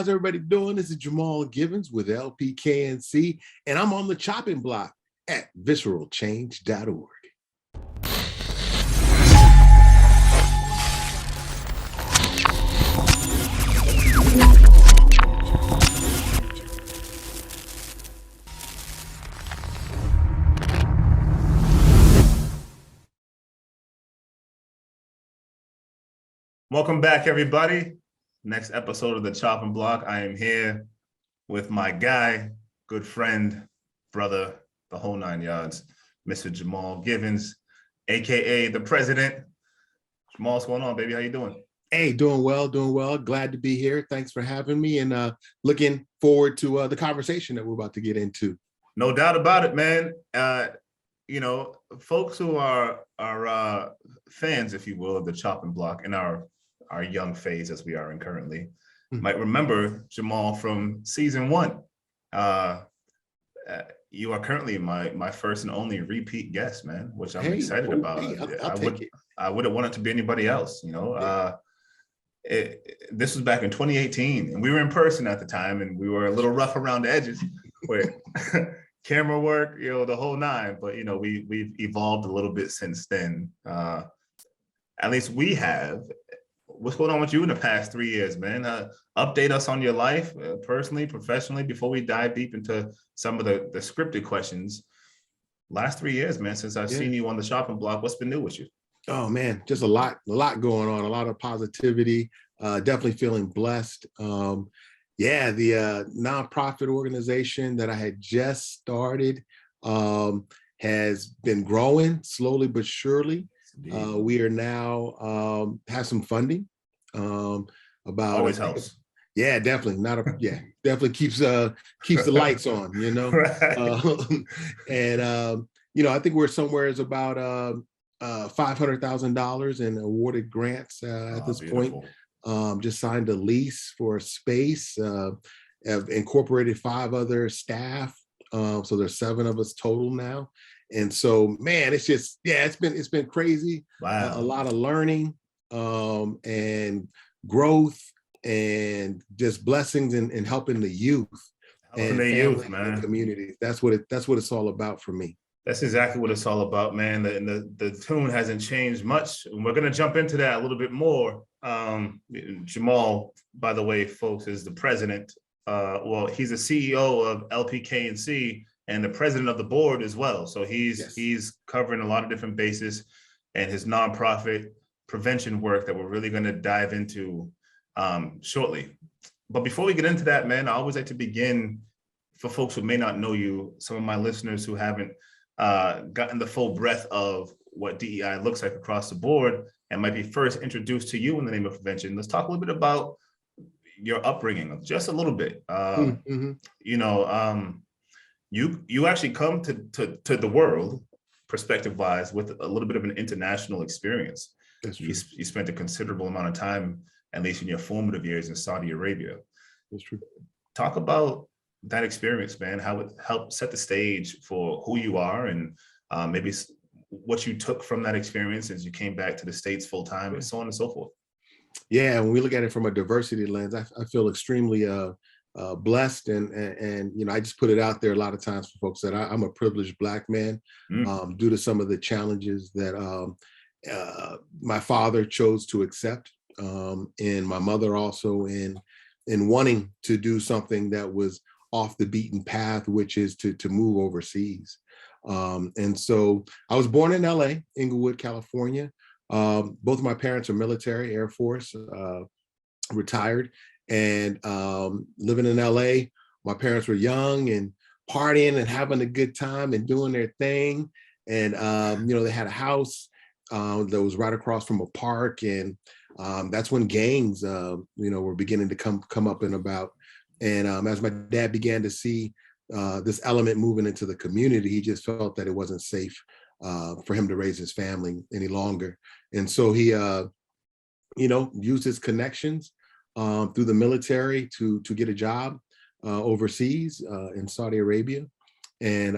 how's everybody doing? This is Jamal Givens with LPKNC, and I'm on the chopping block at visceralchange.org. Welcome back, everybody. Next episode of the Chopping Block. I am here with my guy, good friend, brother, the whole nine yards, Mr. Jamal Givens, aka the president. Jamal, what's going on, baby? How you doing? Hey, doing well. Glad to be here. Thanks for having me, and looking forward to the conversation that we're about to get into. No doubt about it, man. Folks who are fans, if you will, of the Chopping Block in our young phase as we are in currently, might remember Jamal from season 1. You are currently my first and only repeat guest, man, which I'm excited about. I wouldn't want it to be anybody else, This was back in 2018, and we were in person at the time, and we were a little rough around the edges with camera work, the whole nine. But we've evolved a little bit since then. At least we have. What's going on with you in the past 3 years, man? Update us on your life, personally, professionally, before we dive deep into some of the scripted questions. Last 3 years, man, since I've seen you on the Chopping Block, what's been new with you? Oh man, just a lot going on, a lot of positivity, definitely feeling blessed. The nonprofit organization that I had just started has been growing slowly but surely. We are now have some funding. About always helps. Yeah, definitely. Definitely keeps the lights on, Right. I think we're somewhere is about $500,000 in awarded grants at this beautiful point. Just signed a lease for a space. Have incorporated 5 other staff. So there's 7 of us total now. And so, man, it's just, it's been crazy. Wow. A lot of learning and growth and just blessings and helping the youth and the community. That's what it's all about for me. That's exactly what it's all about, man. The tune hasn't changed much. And we're going to jump into that a little bit more. Jamal, by the way, folks, is the president. He's the CEO of LPKNC and the president of the board as well. So he's covering a lot of different bases, and his nonprofit prevention work that we're really going to dive into shortly. But before we get into that, man, I always like to begin, for folks who may not know you, some of my listeners who haven't gotten the full breadth of what DEI looks like across the board and might be first introduced to you in the name of prevention. Let's talk a little bit about your upbringing, just a little bit. You actually come to the world, perspective-wise, with a little bit of an international experience. That's true. You spent a considerable amount of time, at least in your formative years, in Saudi Arabia. That's true. Talk about that experience, man, how it helped set the stage for who you are, and maybe what you took from that experience as you came back to the States full time, and so on and so forth. Yeah, when we look at it from a diversity lens, I feel extremely blessed, and I just put it out there a lot of times for folks that I'm a privileged Black man due to some of the challenges that my father chose to accept, and my mother also in wanting to do something that was off the beaten path, which is to move overseas. And so I was born in LA, Inglewood, California. Both of my parents are military, Air Force, retired, and living in LA. My parents were young and partying and having a good time and doing their thing. And, they had a house that was right across from a park. And that's when gangs, were beginning to come up and about. And as my dad began to see this element moving into the community, he just felt that it wasn't safe for him to raise his family any longer. And so he, used his connections through the military to get a job overseas in Saudi Arabia. And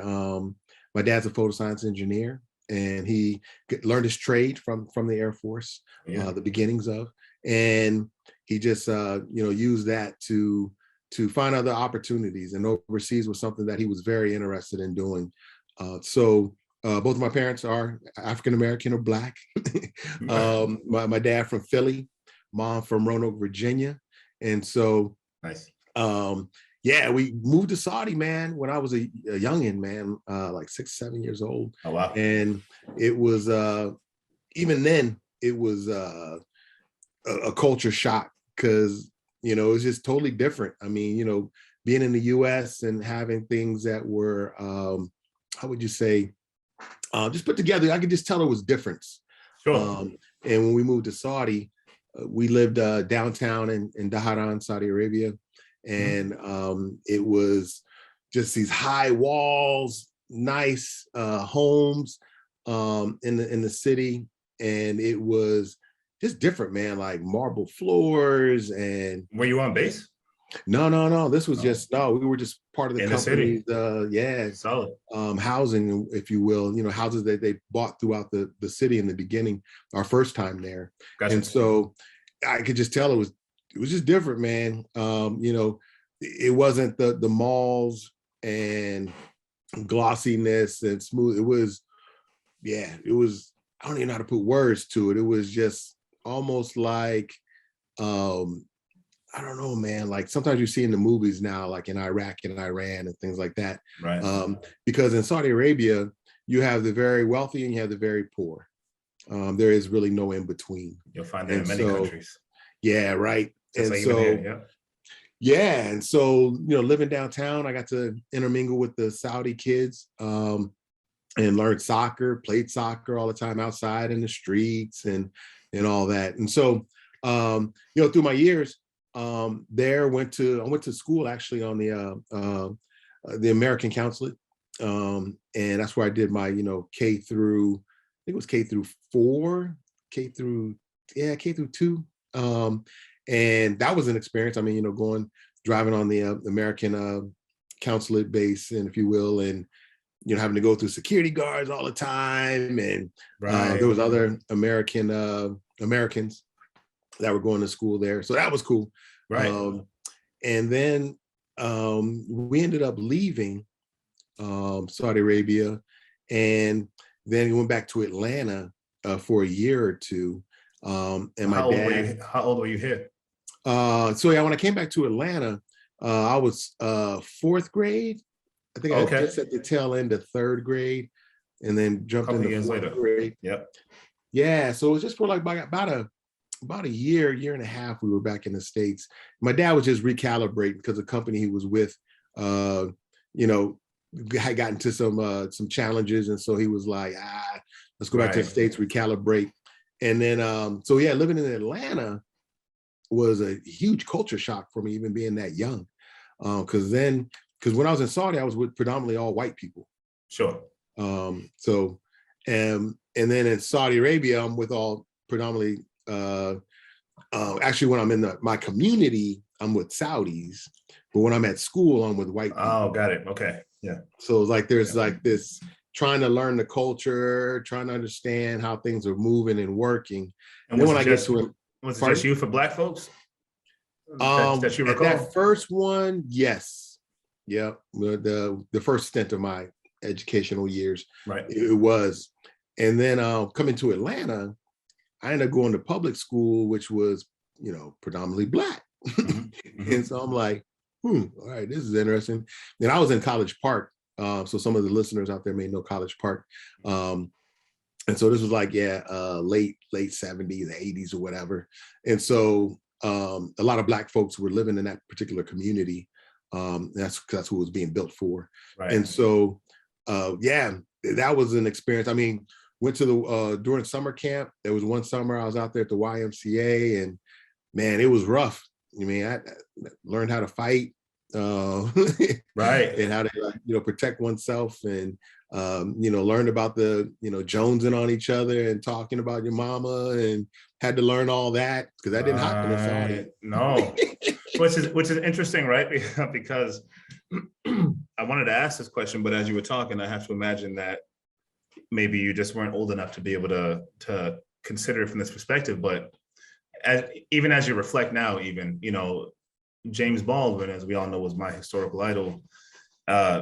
my dad's a photoscience engineer, and he learned his trade from the Air Force, the beginnings of, and he just, used that to to find other opportunities, and overseas was something that he was very interested in doing. Both of my parents are African American or Black. My dad from Philly, mom from Roanoke, Virginia, and so nice. Yeah, we moved to Saudi, man, when I was a youngin', man, like 6, 7 years old. Oh wow! And it was even then it was a culture shock because it was just totally different. I mean, being in the U.S. and having things that were how would you say just put together, I could just tell it was difference. Sure. And when we moved to Saudi, we lived downtown in Dhahran, Saudi Arabia. And it was just these high walls, nice homes in the city, and it was just different, man. Like marble floors. And were you on base? No. This was we were just part of the company's solid housing, if you will. Houses that they bought throughout the city in the beginning. Our first time there, gotcha. And so I could just tell it was just different, man. It wasn't the malls and glossiness and smooth. It was, I don't even know how to put words to it. It was just almost like, I don't know, man, like sometimes you see in the movies now, like in Iraq and Iran and things like that. Right. Because in Saudi Arabia, you have the very wealthy and you have the very poor. There is really no in between. You'll find that in many countries. Yeah, right. Just and like so, here, and so, living downtown, I got to intermingle with the Saudi kids and learned soccer, played soccer all the time outside in the streets and all that. And so, through my years there, I went to school actually on the American Consulate. And that's where I did my, K through, I think it was K through 4, K through 2. And that was an experience. I mean, driving on the American consulate base, and if you will, and having to go through security guards all the time, and there was other Americans that were going to school there, so that was cool. Right. And then we ended up leaving Saudi Arabia, and then we went back to Atlanta for a year or two. And how old were you here? When I came back to Atlanta, I was 4th grade. I think I was just at the tail end of 3rd grade, and then jumped into 4th grade. Yep. Yeah, so it was just for like about a year and a half. We were back in the States. My dad was just recalibrating because the company he was with, had gotten into some challenges, and so he was like, let's go back to the States, recalibrate. And then, living in Atlanta was a huge culture shock for me, even being that young. Because when I was in Saudi, I was with predominantly all white people. Sure. And then in Saudi Arabia, I'm with all predominantly, actually when I'm in my community, I'm with Saudis, but when I'm at school, I'm with white people. Oh, got it. Okay. Yeah. So it's like, there's like this trying to learn the culture, trying to understand how things are moving and working. And then when I get to it, was it just you for Black folks? That you recall? At that first one, yes. Yeah. The first stint of my educational years, right? It was. And then coming to Atlanta, I ended up going to public school, which was, predominantly Black. Mm-hmm. And so I'm like, all right, this is interesting. And I was in College Park. So some of the listeners out there may know College Park. And so this was like, late 70s, 80s or whatever. And so a lot of Black folks were living in that particular community. That's who it was being built for. Right. And so, that was an experience. I mean, went to during summer camp. There was one summer I was out there at the YMCA, and man, it was rough. I mean, I learned how to fight, right, and how to protect oneself, and learned about the jonesing on each other and talking about your mama, and had to learn all that because that didn't happen in Saudi. No, which is interesting, right? Because I wanted to ask this question, but as you were talking, I have to imagine that maybe you just weren't old enough to be able to consider it from this perspective. But even as you reflect now, even James Baldwin, as we all know, was my historical idol.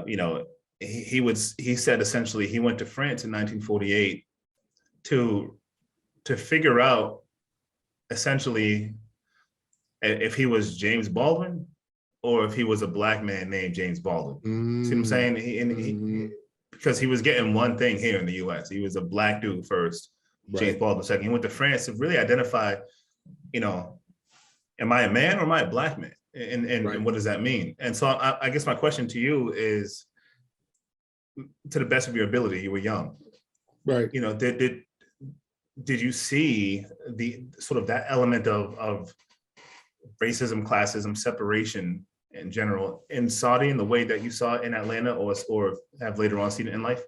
You know, he said essentially he went to France in 1948 to figure out essentially if he was James Baldwin or if he was a black man named James Baldwin. See what I'm saying? Because he was getting one thing here in the US. He was a black dude first, James Baldwin second. He went to France to really identify, you know, am I a man or am I a black man? And what does that mean? And so I guess my question to you is, to the best of your ability, you were young. Right. You know, did you see the sort of that element of racism, classism, separation in general in Saudi in the way that you saw it in Atlanta or have later on seen it in life?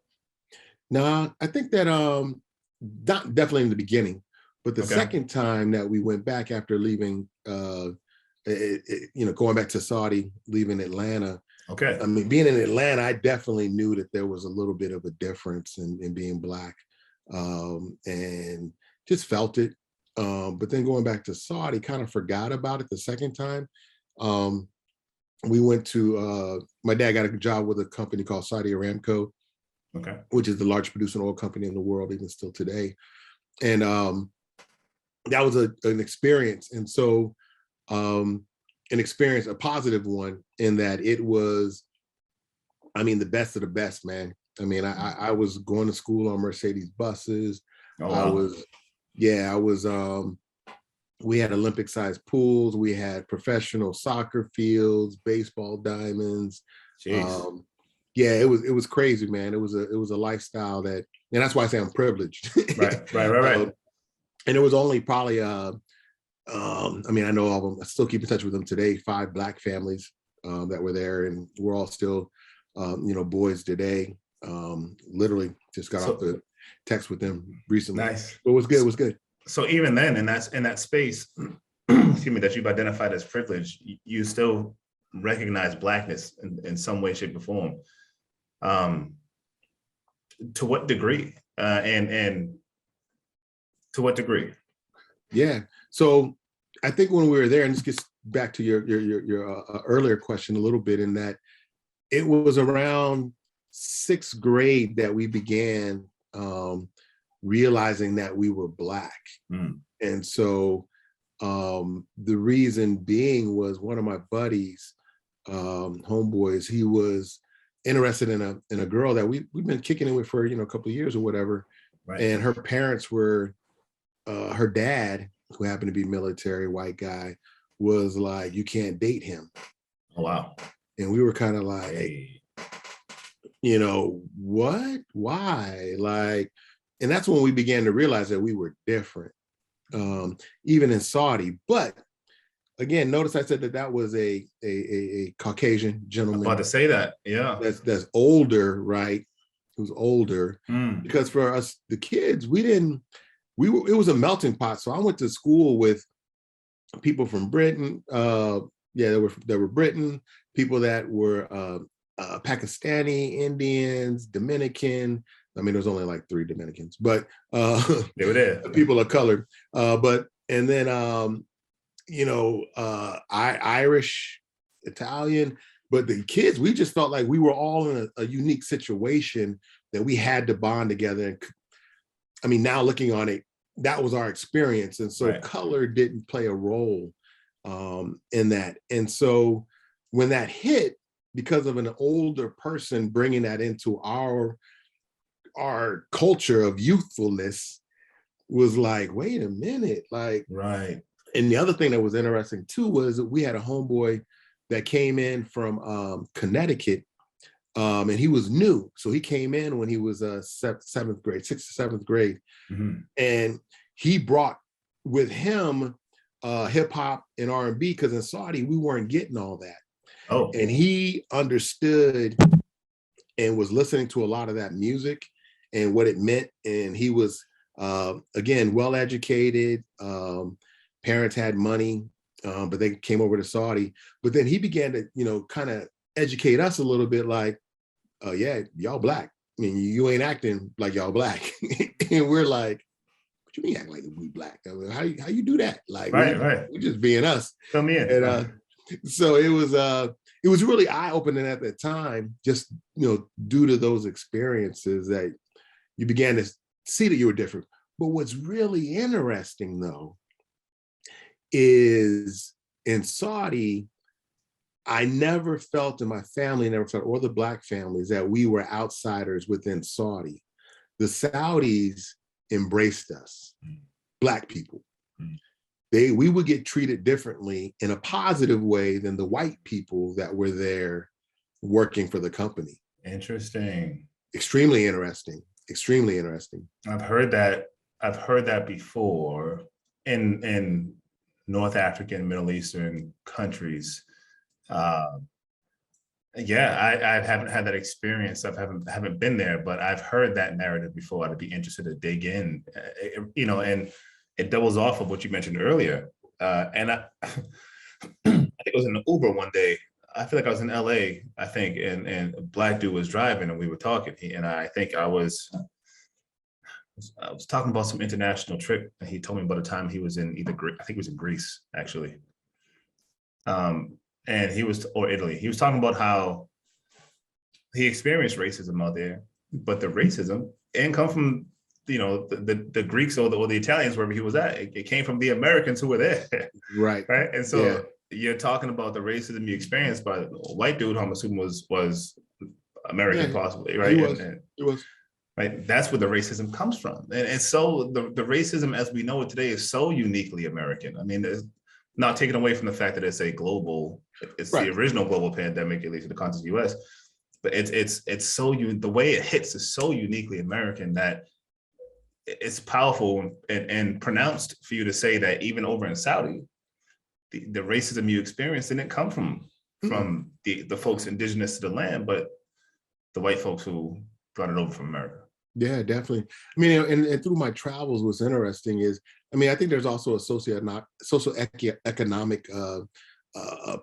No, I think that not definitely in the beginning, but the second time that we went back after leaving, you know, going back to Saudi, leaving Atlanta. Okay. I mean, being in Atlanta, I definitely knew that there was a little bit of a difference in being black, and just felt it. But then going back to Saudi, kind of forgot about it the second time. We went to, my dad got a job with a company called Saudi Aramco, which is the largest producing oil company in the world, even still today. And that was an experience. And so an experience, a positive one, in that it was, I mean, the best of the best, man. I mean, I was going to school on Mercedes buses. Oh, wow. I was, we had Olympic sized pools. We had professional soccer fields, baseball diamonds. Yeah, it was crazy, man. It was a lifestyle that, and that's why I say I'm privileged. Right. And it was only probably, I mean, I know all of them. I still keep in touch with them today. 5 black families that were there, and we're all still, you know, boys today. Literally just got off the text with them recently. Nice. But it was good. It was good. So even then, in that space, excuse me, that you've identified as privilege, you still recognize blackness in some way, shape, or form. To what degree? And to what degree? Yeah. So I think when we were there, and this gets back to your earlier question a little bit, in that it was around 6th grade that we began realizing that we were black. And so the reason being was one of my buddies, homeboys, he was interested in a girl that we've been kicking it with for, you know, a couple of years or whatever. And her parents were, her dad, who happened to be military, white guy, was like, you can't date him. Oh, wow. And we were kind of like, hey, you know, what? Why? Like, and that's when we began to realize that we were different, even in Saudi. But again, notice I said that was a Caucasian gentleman. I'm about to say that, yeah. That's older, right? Who's older. Because for us, the kids, it was a melting pot. So I went to school with people from Britain. There were Britain, people that were Pakistani, Indians, Dominican. I mean, there was only like 3 Dominicans, but they were there. People of color. And then you know, Irish, Italian. But the kids, we just felt like we were all in a unique situation that we had to bond together. And I mean, now looking on it, that was our experience. And so color didn't play a role in that. And so when that hit, because of an older person bringing that into our culture of youthfulness, was like, wait a minute, like, And the other thing that was interesting too was that we had a homeboy that came in from Connecticut, and he was new. So he came in when he was 7th grade, 6th or 7th grade. And he brought with him hip hop and R&B, because in Saudi, we weren't getting all that. And he understood and was listening to a lot of that music and what it meant. And he was, again, well-educated. Parents had money, but they came over to Saudi. But then he began to, you know, kind of educate us a little bit, like, oh yeah, y'all black. I mean, you ain't acting like y'all black. And we're like, what you mean act like we black? I mean, how you do that? Like, we're just being us. Come in. So it was really eye-opening at that time, just due to those experiences that you began to see that you were different. But what's really interesting though is in Saudi, I never felt, in my family never felt, or the Black families, that we were outsiders within Saudi. The Saudis embraced us, Black people. We would get treated differently in a positive way than the white people that were there working for the company. Interesting. Extremely interesting. Extremely interesting. I've heard that before in North African, Middle Eastern countries. I haven't had that experience. I haven't been there, but I've heard that narrative before. I'd be interested to dig in, and it doubles off of what you mentioned earlier. And I think it was in an Uber one day. I feel like I was in LA, I think, and a Black dude was driving and we were talking. And I think I was talking about some international trip. And he told me about a time he was in I think he was in Greece, actually. And or Italy. He was talking about how he experienced racism out there, but the racism didn't come from the Greeks or the Italians, wherever he was at. It came from the Americans who were there. Right. Right. And so you're talking about the racism you experienced by a white dude, who I'm assuming was American, possibly, right? He was. Right. That's where the racism comes from. And so the racism as we know it today is so uniquely American. I mean, it's not taken away from the fact that it's the original global pandemic, at least in the context of the US, but it's so the way it hits is so uniquely American that it's powerful and pronounced for you to say that even over in Saudi, the racism you experienced didn't come from the folks indigenous to the land, but the white folks who brought it over from America. Yeah, definitely. I mean, and through my travels, what's interesting is, I mean, I think there's also a socioeconomic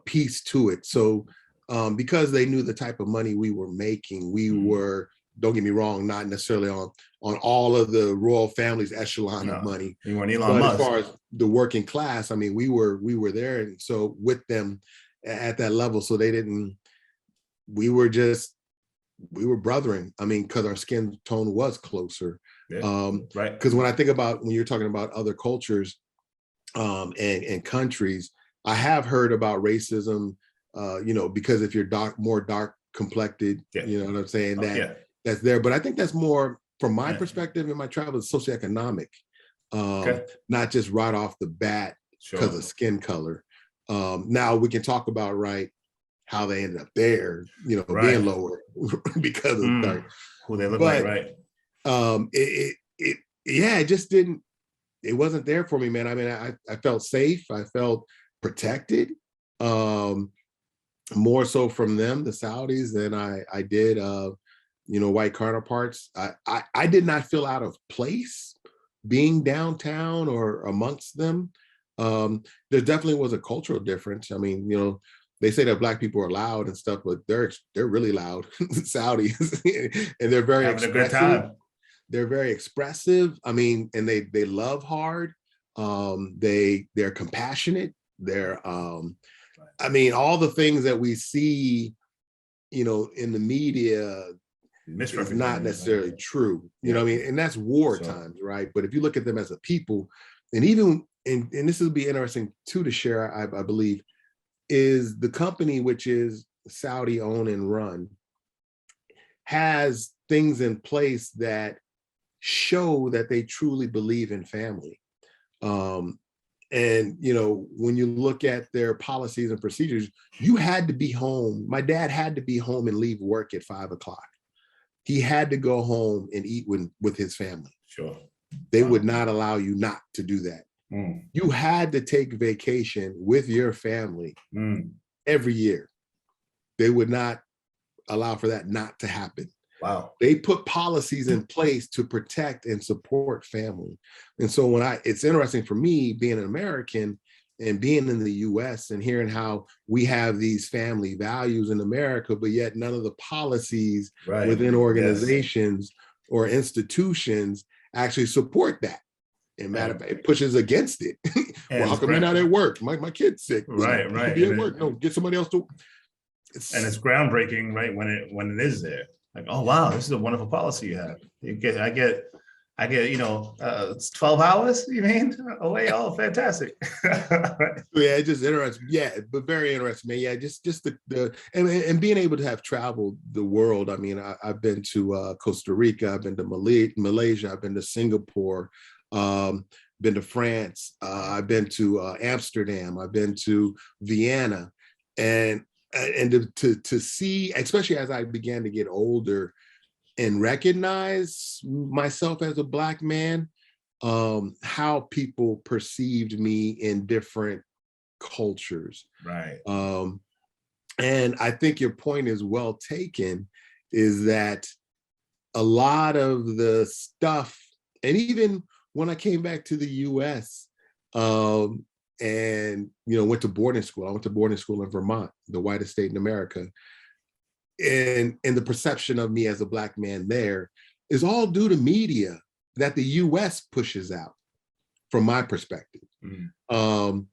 piece to it. So because they knew the type of money we were making, we were, don't get me wrong, not necessarily on all of the royal family's echelon of money. You weren't Elon Musk. As far as the working class, I mean, we were there, and so with them at that level, so we were brothering. I mean, because our skin tone was closer. Yeah, right. Because when I think about, when you're talking about other cultures and countries, I have heard about racism, because if you're more dark complected, you know what I'm saying, that's there. But I think that's more, from my perspective in my travels, socioeconomic, not just right off the bat because of skin color. Now we can talk about how they ended up there, being lower because of dark. Who they look like, right? It just didn't, it wasn't there for me, man. I mean, I felt safe. I felt protected, more so from them, the Saudis, than I did, white counterparts. I did not feel out of place being downtown or amongst them. There definitely was a cultural difference. I mean, they say that Black people are loud and stuff, but they're really loud, Saudis, and they're very having expressive. A good time. They're very expressive. I mean, and they love hard. They're compassionate. They're, I mean, all the things that we see, in the media is not necessarily true. You know what I mean? And that's war times, right? But if you look at them as a people, and even, and this will be interesting too to share, I believe, is the company, which is Saudi owned and run, has things in place that show that they truly believe in family. And, when you look at their policies and procedures, you had to be home. My dad had to be home and leave work at 5:00. He had to go home and eat with his family. Sure. They would not allow you not to do that. You had to take vacation with your family every year. They would not allow for that not to happen. Wow. They put policies in place to protect and support family. And so it's interesting for me being an American and being in the US and hearing how we have these family values in America, but yet none of the policies within organizations or institutions actually support that. And matter of fact, it pushes against it. Well, how come you're not at work? My kid's sick. Right, you right. Be at work. No, get somebody else to. And it's groundbreaking, right? When it is there, like, oh wow, this is a wonderful policy you have. I get, 12 hours, you mean? Away, oh, fantastic. Yeah, just interesting. Yeah, but very interesting, man. Yeah, just the and being able to have traveled the world. I mean, I've been to Costa Rica, I've been to Malaysia, I've been to Singapore, been to France, I've been to Amsterdam, I've been to Vienna, and to see, especially as I began to get older and recognize myself as a Black man, how people perceived me in different cultures. Right. And I think your point is well taken, is that a lot of the stuff, and even when I came back to the US, and went to boarding school. I went to boarding school in Vermont, the whitest state in America. And the perception of me as a Black man there is all due to media that the US pushes out, from my perspective. And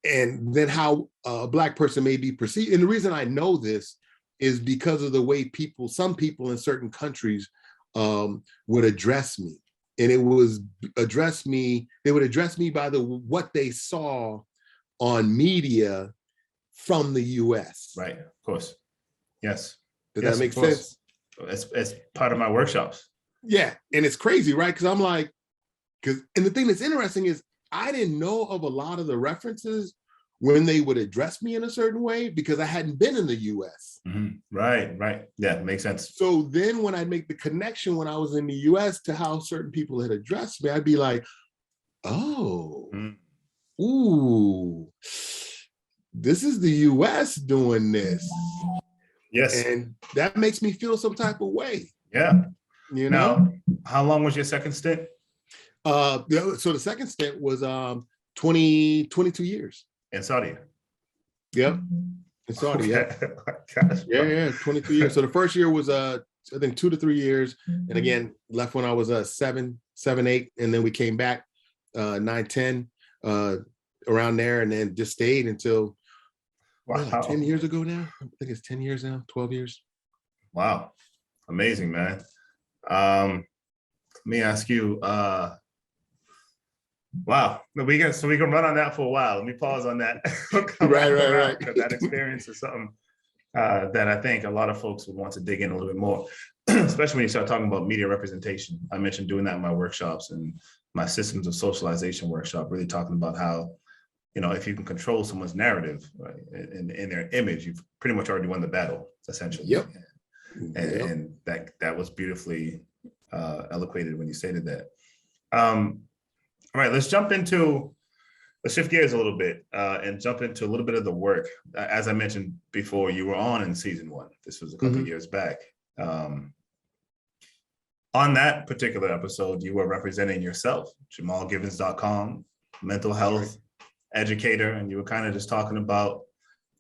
then how a Black person may be perceived. And the reason I know this is because of the way some people in certain countries would address me. And they would address me by what they saw on media from the US. Right, of course. Yes. Does that make sense? It's part of my workshops. Yeah, and it's crazy, right? Because I'm like, and the thing that's interesting is I didn't know of a lot of the references when they would address me in a certain way because I hadn't been in the US. Right. Yeah, makes sense. So then when I make the connection when I was in the US to how certain people had addressed me, I'd be like, oh, ooh, this is the US doing this. Yes. And that makes me feel some type of way. Yeah. Now, how long was your second stint? So the second stint was 22 years. In Saudi? Yep. In Saudi, yeah. Yeah, 22 years. So the first year was I think 2 to 3 years. And again, left when I was 7, 8, and then we came back 9, 10, around there, and then just stayed until 10 years ago now. I think it's 10 years now, 12 years. Wow. Amazing, man. Let me ask you, wow, we can run on that for a while. Let me pause on that. Right. Because that experience is something that I think a lot of folks would want to dig in a little bit more, especially when you start talking about media representation. I mentioned doing that in my workshops and my systems of socialization workshop, really talking about how, if you can control someone's narrative, right, in their image, you've pretty much already won the battle, essentially. Yep. And that was beautifully eloquated when you stated that. All right, let's shift gears a little bit and jump into a little bit of the work. As I mentioned before, you were on in season 1. This was a couple of years back. On that particular episode, you were representing yourself, JamalGivens.com, mental health educator, and you were kind of just talking about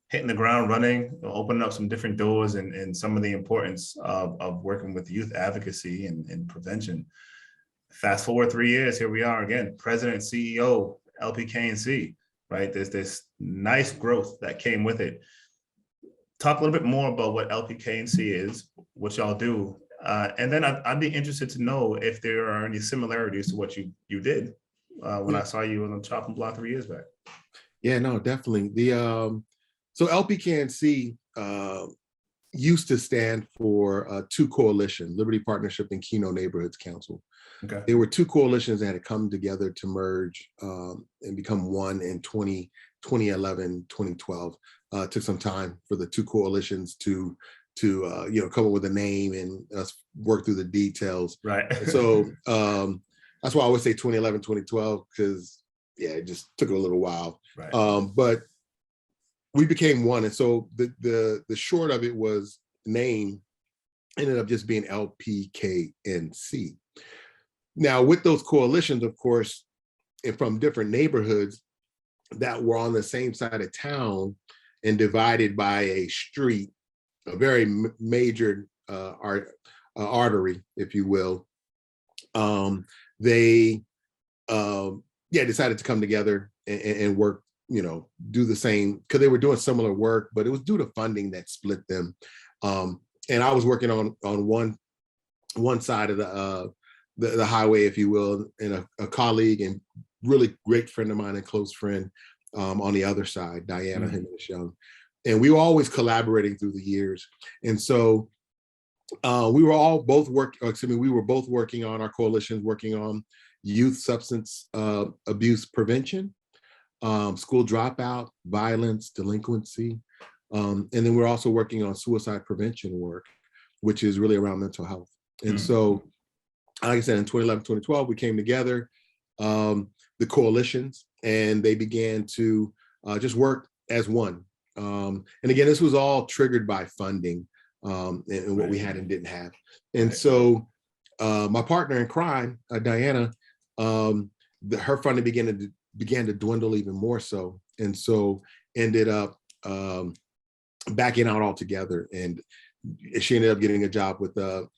hitting the ground running, opening up some different doors and some of the importance of working with youth advocacy and prevention. Fast forward 3 years, here we are again, president, CEO, LPKNC, right? There's this nice growth that came with it. Talk a little bit more about what LPKNC is, what y'all do, and then I'd be interested to know if there are any similarities to what you did when I saw you on the chopping block 3 years back. Yeah, no, definitely. So LPKNC used to stand for 2 coalitions, Liberty Partnership and Keno Neighborhoods Council. Okay. There were 2 coalitions that had come together to merge and become one in 2011, 2012. Took some time for the 2 coalitions to come up with a name and us work through the details. Right. So that's why I always say 2011, 2012, because it just took a little while. Right. But we became one. And so the short of it was name ended up just being LPKNC. Now, with those coalitions, of course, and from different neighborhoods that were on the same side of town and divided by a street, a very major artery, if you will, they yeah, decided to come together and work, do the same, because they were doing similar work, but it was due to funding that split them. And I was working on one side of the highway, if you will, and a colleague and really great friend of mine and close friend on the other side, Diana Jimenez Young. And we were always collaborating through the years. And so we were both working on our coalitions, working on youth substance abuse prevention, school dropout, violence, delinquency. And then we're also working on suicide prevention work, which is really around mental health. And so, like I said, in 2011, 2012, we came together, the coalitions, and they began to just work as one. And again, this was all triggered by funding and what we had and didn't have. And so my partner in crime, Diana, her funding began to dwindle even more so. And so ended up backing out altogether. And she ended up getting a job with a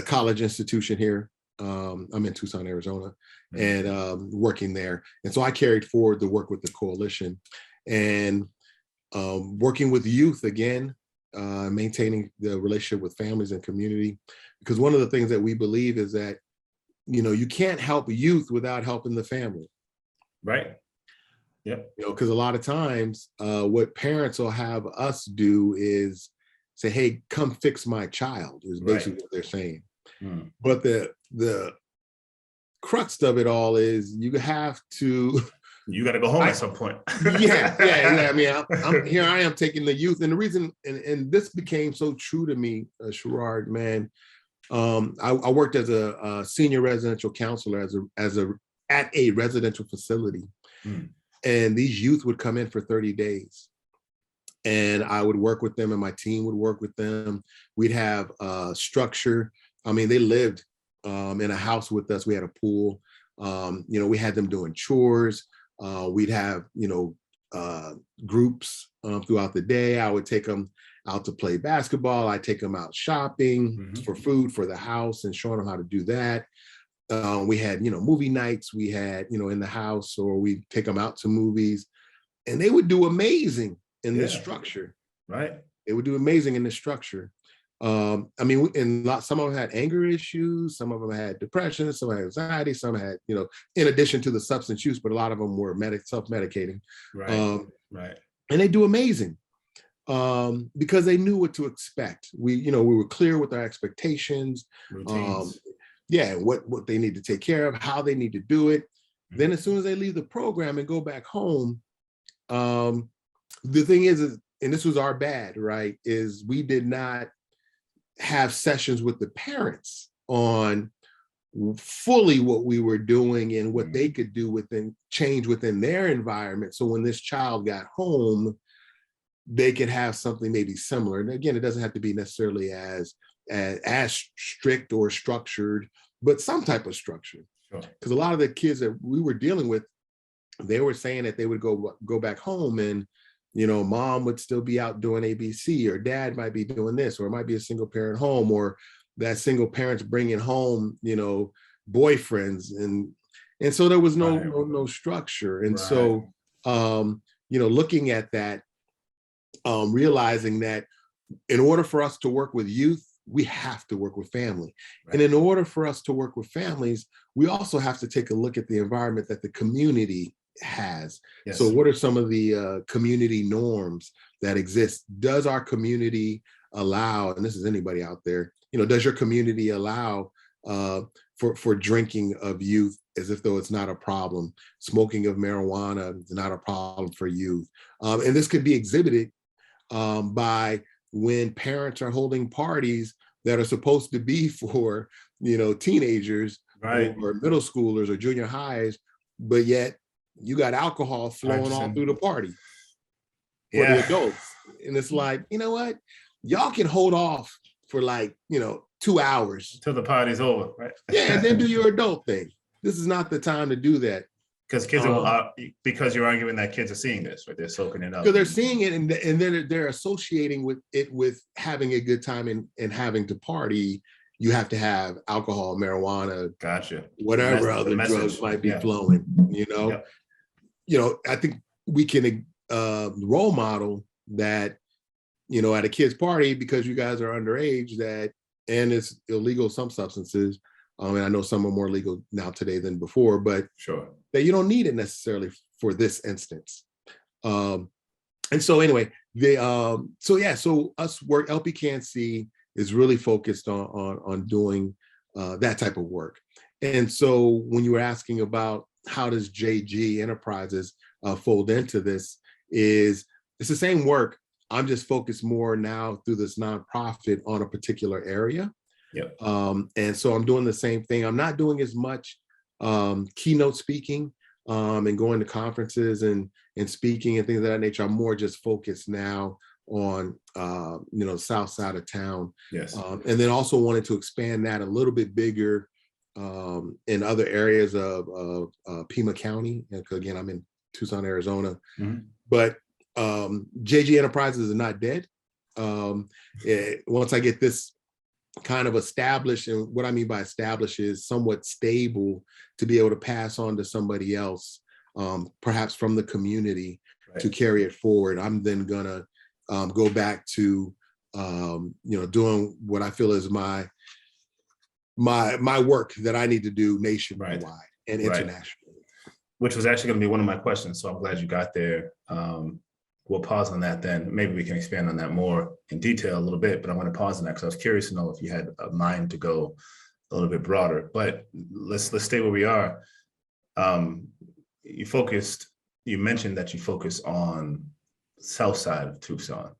college institution here. I'm in Tucson, Arizona, and working there. And so I carried forward the work with the coalition and working with youth again, maintaining the relationship with families and community. Because one of the things that we believe is that, you can't help youth without helping the family. Right. Yeah. Because a lot of times what parents will have us do is say, hey, come fix my child, is basically what they're saying. But the crux of it all is you have to. You got to go home at some point. yeah. I mean, I'm here. I am taking the youth, and the reason, and this became so true to me, Sherrod, man. I worked as a senior residential counselor at a residential facility, and these youth would come in for 30 days, and I would work with them, and my team would work with them. We'd have structure. I mean, they lived in a house with us. We had a pool. We had them doing chores. We'd have, groups throughout the day. I would take them out to play basketball. I'd take them out shopping for food for the house and showing them how to do that. We had, movie nights we had, in the house, or we'd take them out to movies, and they would do amazing in this structure. Right. They would do amazing in this structure. I mean, some of them had anger issues, some of them had depression, some had anxiety, some had, in addition to the substance use, but a lot of them were self-medicating. Right. And they do amazing because they knew what to expect. We were clear with our expectations, what they need to take care of, how they need to do it. Then as soon as they leave the program and go back home, the thing is, and this was our bad, right, is we did not have sessions with the parents on fully what we were doing and what they could do change within their environment. So when this child got home, they could have something maybe similar. And again, it doesn't have to be necessarily as strict or structured, but some type of structure. Because a lot of the kids that we were dealing with, they were saying that they would go back home and mom would still be out doing ABC, or dad might be doing this, or it might be a single parent home, or that single parent's bringing home, boyfriends. And so there was no structure. And so, looking at that, realizing that in order for us to work with youth, we have to work with family. And in order for us to work with families, we also have to take a look at the environment that the community has. So what are some of the community norms that exist? Does our community allow, and this is anybody out there, does your community allow for drinking of youth as if though it's not a problem? Smoking of marijuana is not a problem for youth. And this could be exhibited by when parents are holding parties that are supposed to be for, teenagers or middle schoolers or junior highs, but yet you got alcohol flowing all through the party for the adults. And it's like, you know what? Y'all can hold off for 2 hours. Till the party's over, right? And then do your adult thing. This is not the time to do that. Because because you're arguing that kids are seeing this, right? They're soaking it up. Because they're seeing it, and then they're associating with it with having a good time and having to party. you have to have alcohol, marijuana, Gotcha. whatever The other drugs message. might be Yeah. flowing, Yep. I think we can role model that, at a kid's party, because you guys are underage, and it's illegal, some substances. And I know some are more legal now today than before, but Sure. that you don't need it necessarily for this instance. And so anyway, so us work, LPKNC is really focused on doing that type of work. And so when you were asking about how does JG Enterprises fold into this, it's the same work. I'm just focused more now through this nonprofit on a particular area. Yep. And so I'm doing the same thing. I'm not doing as much keynote speaking and going to conferences and speaking and things of that nature. I'm more just focused now on south side of town. Yes. And then also wanted to expand that a little bit bigger in other areas of Pima County. Again, I'm in Tucson, Arizona. Mm-hmm. But JG Enterprises is not dead. Once I get this kind of established, and what I mean by established is somewhat stable to be able to pass on to somebody else, perhaps from the community, right, to carry it forward. I'm then gonna go back to doing what I feel is my work that I need to do nationwide, right, and internationally. Right. Which was actually going to be one of my questions, so I'm glad you got there. We'll pause on that then. Maybe we can expand on that more in detail a little bit, but I want to pause on that because I was curious to know if you had a mind to go a little bit broader. But let's stay where we are. You mentioned that you focus on south side of Tucson,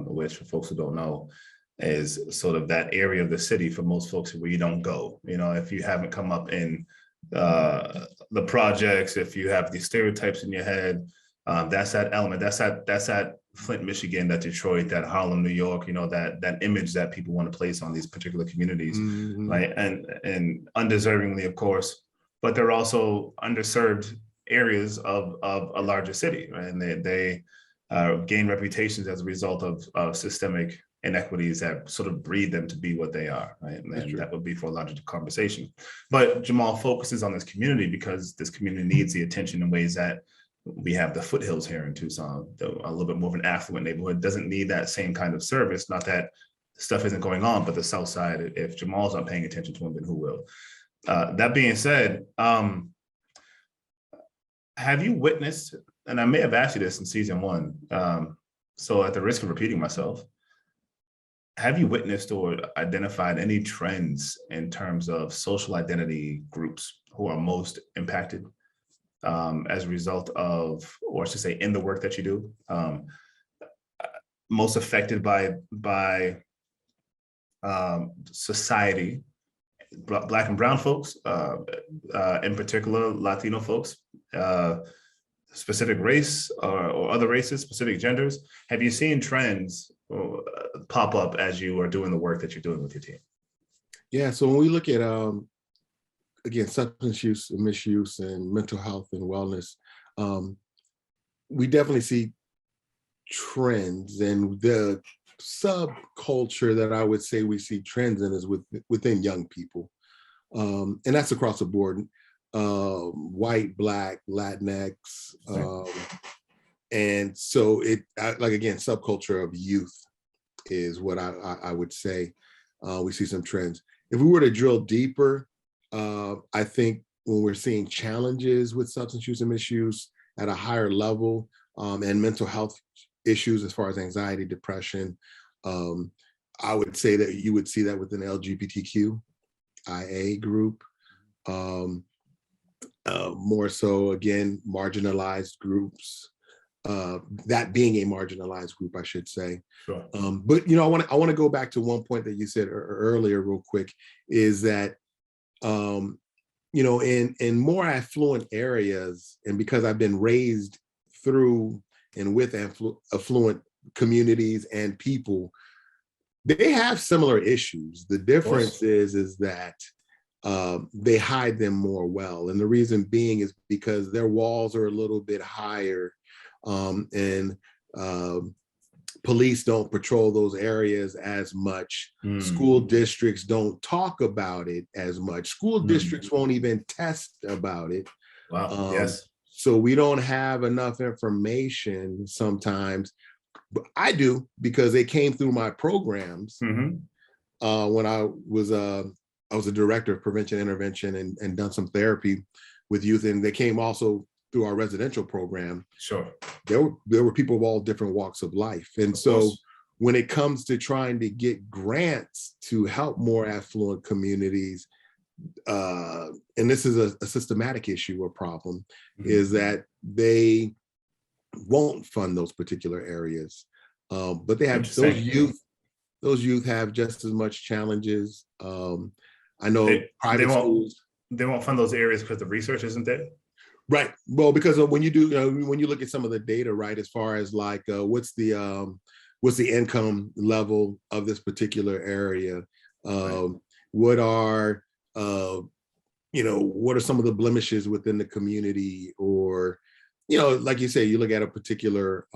which for folks who don't know is sort of that area of the city for most folks where you don't go. If you haven't come up in the projects, if you have these stereotypes in your head, that's that element, that's that Flint, Michigan, that Detroit, that Harlem, New York, that image that people want to place on these particular communities, mm-hmm, right? And undeservingly, of course, but they're also underserved areas of a larger city, right? And they gain reputations as a result of systemic inequities that sort of breed them to be what they are, right? And that would be for a larger conversation. But Jamal focuses on this community because this community needs the attention in ways that we have the foothills here in Tucson, a little bit more of an affluent neighborhood, doesn't need that same kind of service. Not that stuff isn't going on, but the south side, if Jamal's not paying attention to him, then who will? That being said, have you witnessed, and I may have asked you this in season 1, so at the risk of repeating myself, have you witnessed or identified any trends in terms of social identity groups who are most impacted as a result of, or I should say, in the work that you do, most affected by society, Black and brown folks, in particular, Latino folks, specific race or other races, specific genders? Have you seen trends pop up as you are doing the work that you're doing with your team? Yeah, so when we look at again, substance use and misuse and mental health and wellness, we definitely see trends, and the subculture that I would say we see trends in is within young people. And that's across the board, white, Black, Latinx. And so again, subculture of youth is what I would say. We see some trends. If we were to drill deeper, I think when we're seeing challenges with substance use and misuse at a higher level, and mental health issues as far as anxiety, depression, I would say that you would see that within the LGBTQIA group. More so, again, marginalized groups, that being a marginalized group, I should say. Sure. But I want to go back to one point that you said earlier real quick, is that in more affluent areas, and because I've been raised through and with affluent communities and people, they have similar issues. The difference is that they hide them more well. And the reason being is because their walls are a little bit higher, and police don't patrol those areas as much. School districts don't talk about it as much. School districts won't even test about it. Wow. Yes. So we don't have enough information sometimes. But I do, because they came through my programs. When I was a director of prevention intervention and done some therapy with youth, and they came also through our residential program. Sure. There were people of all different walks of life. And so when it comes to trying to get grants to help more affluent communities, and this is a systematic issue or problem, is that they won't fund those particular areas. But they have those youth have just as much challenges. I know private schools. They won't fund those areas because the research isn't there. Right. Well, because when you do, when you look at some of the data, right, as far as like what's the income level of this particular area, what are what are some of the blemishes within the community, or like you say, you look at a particular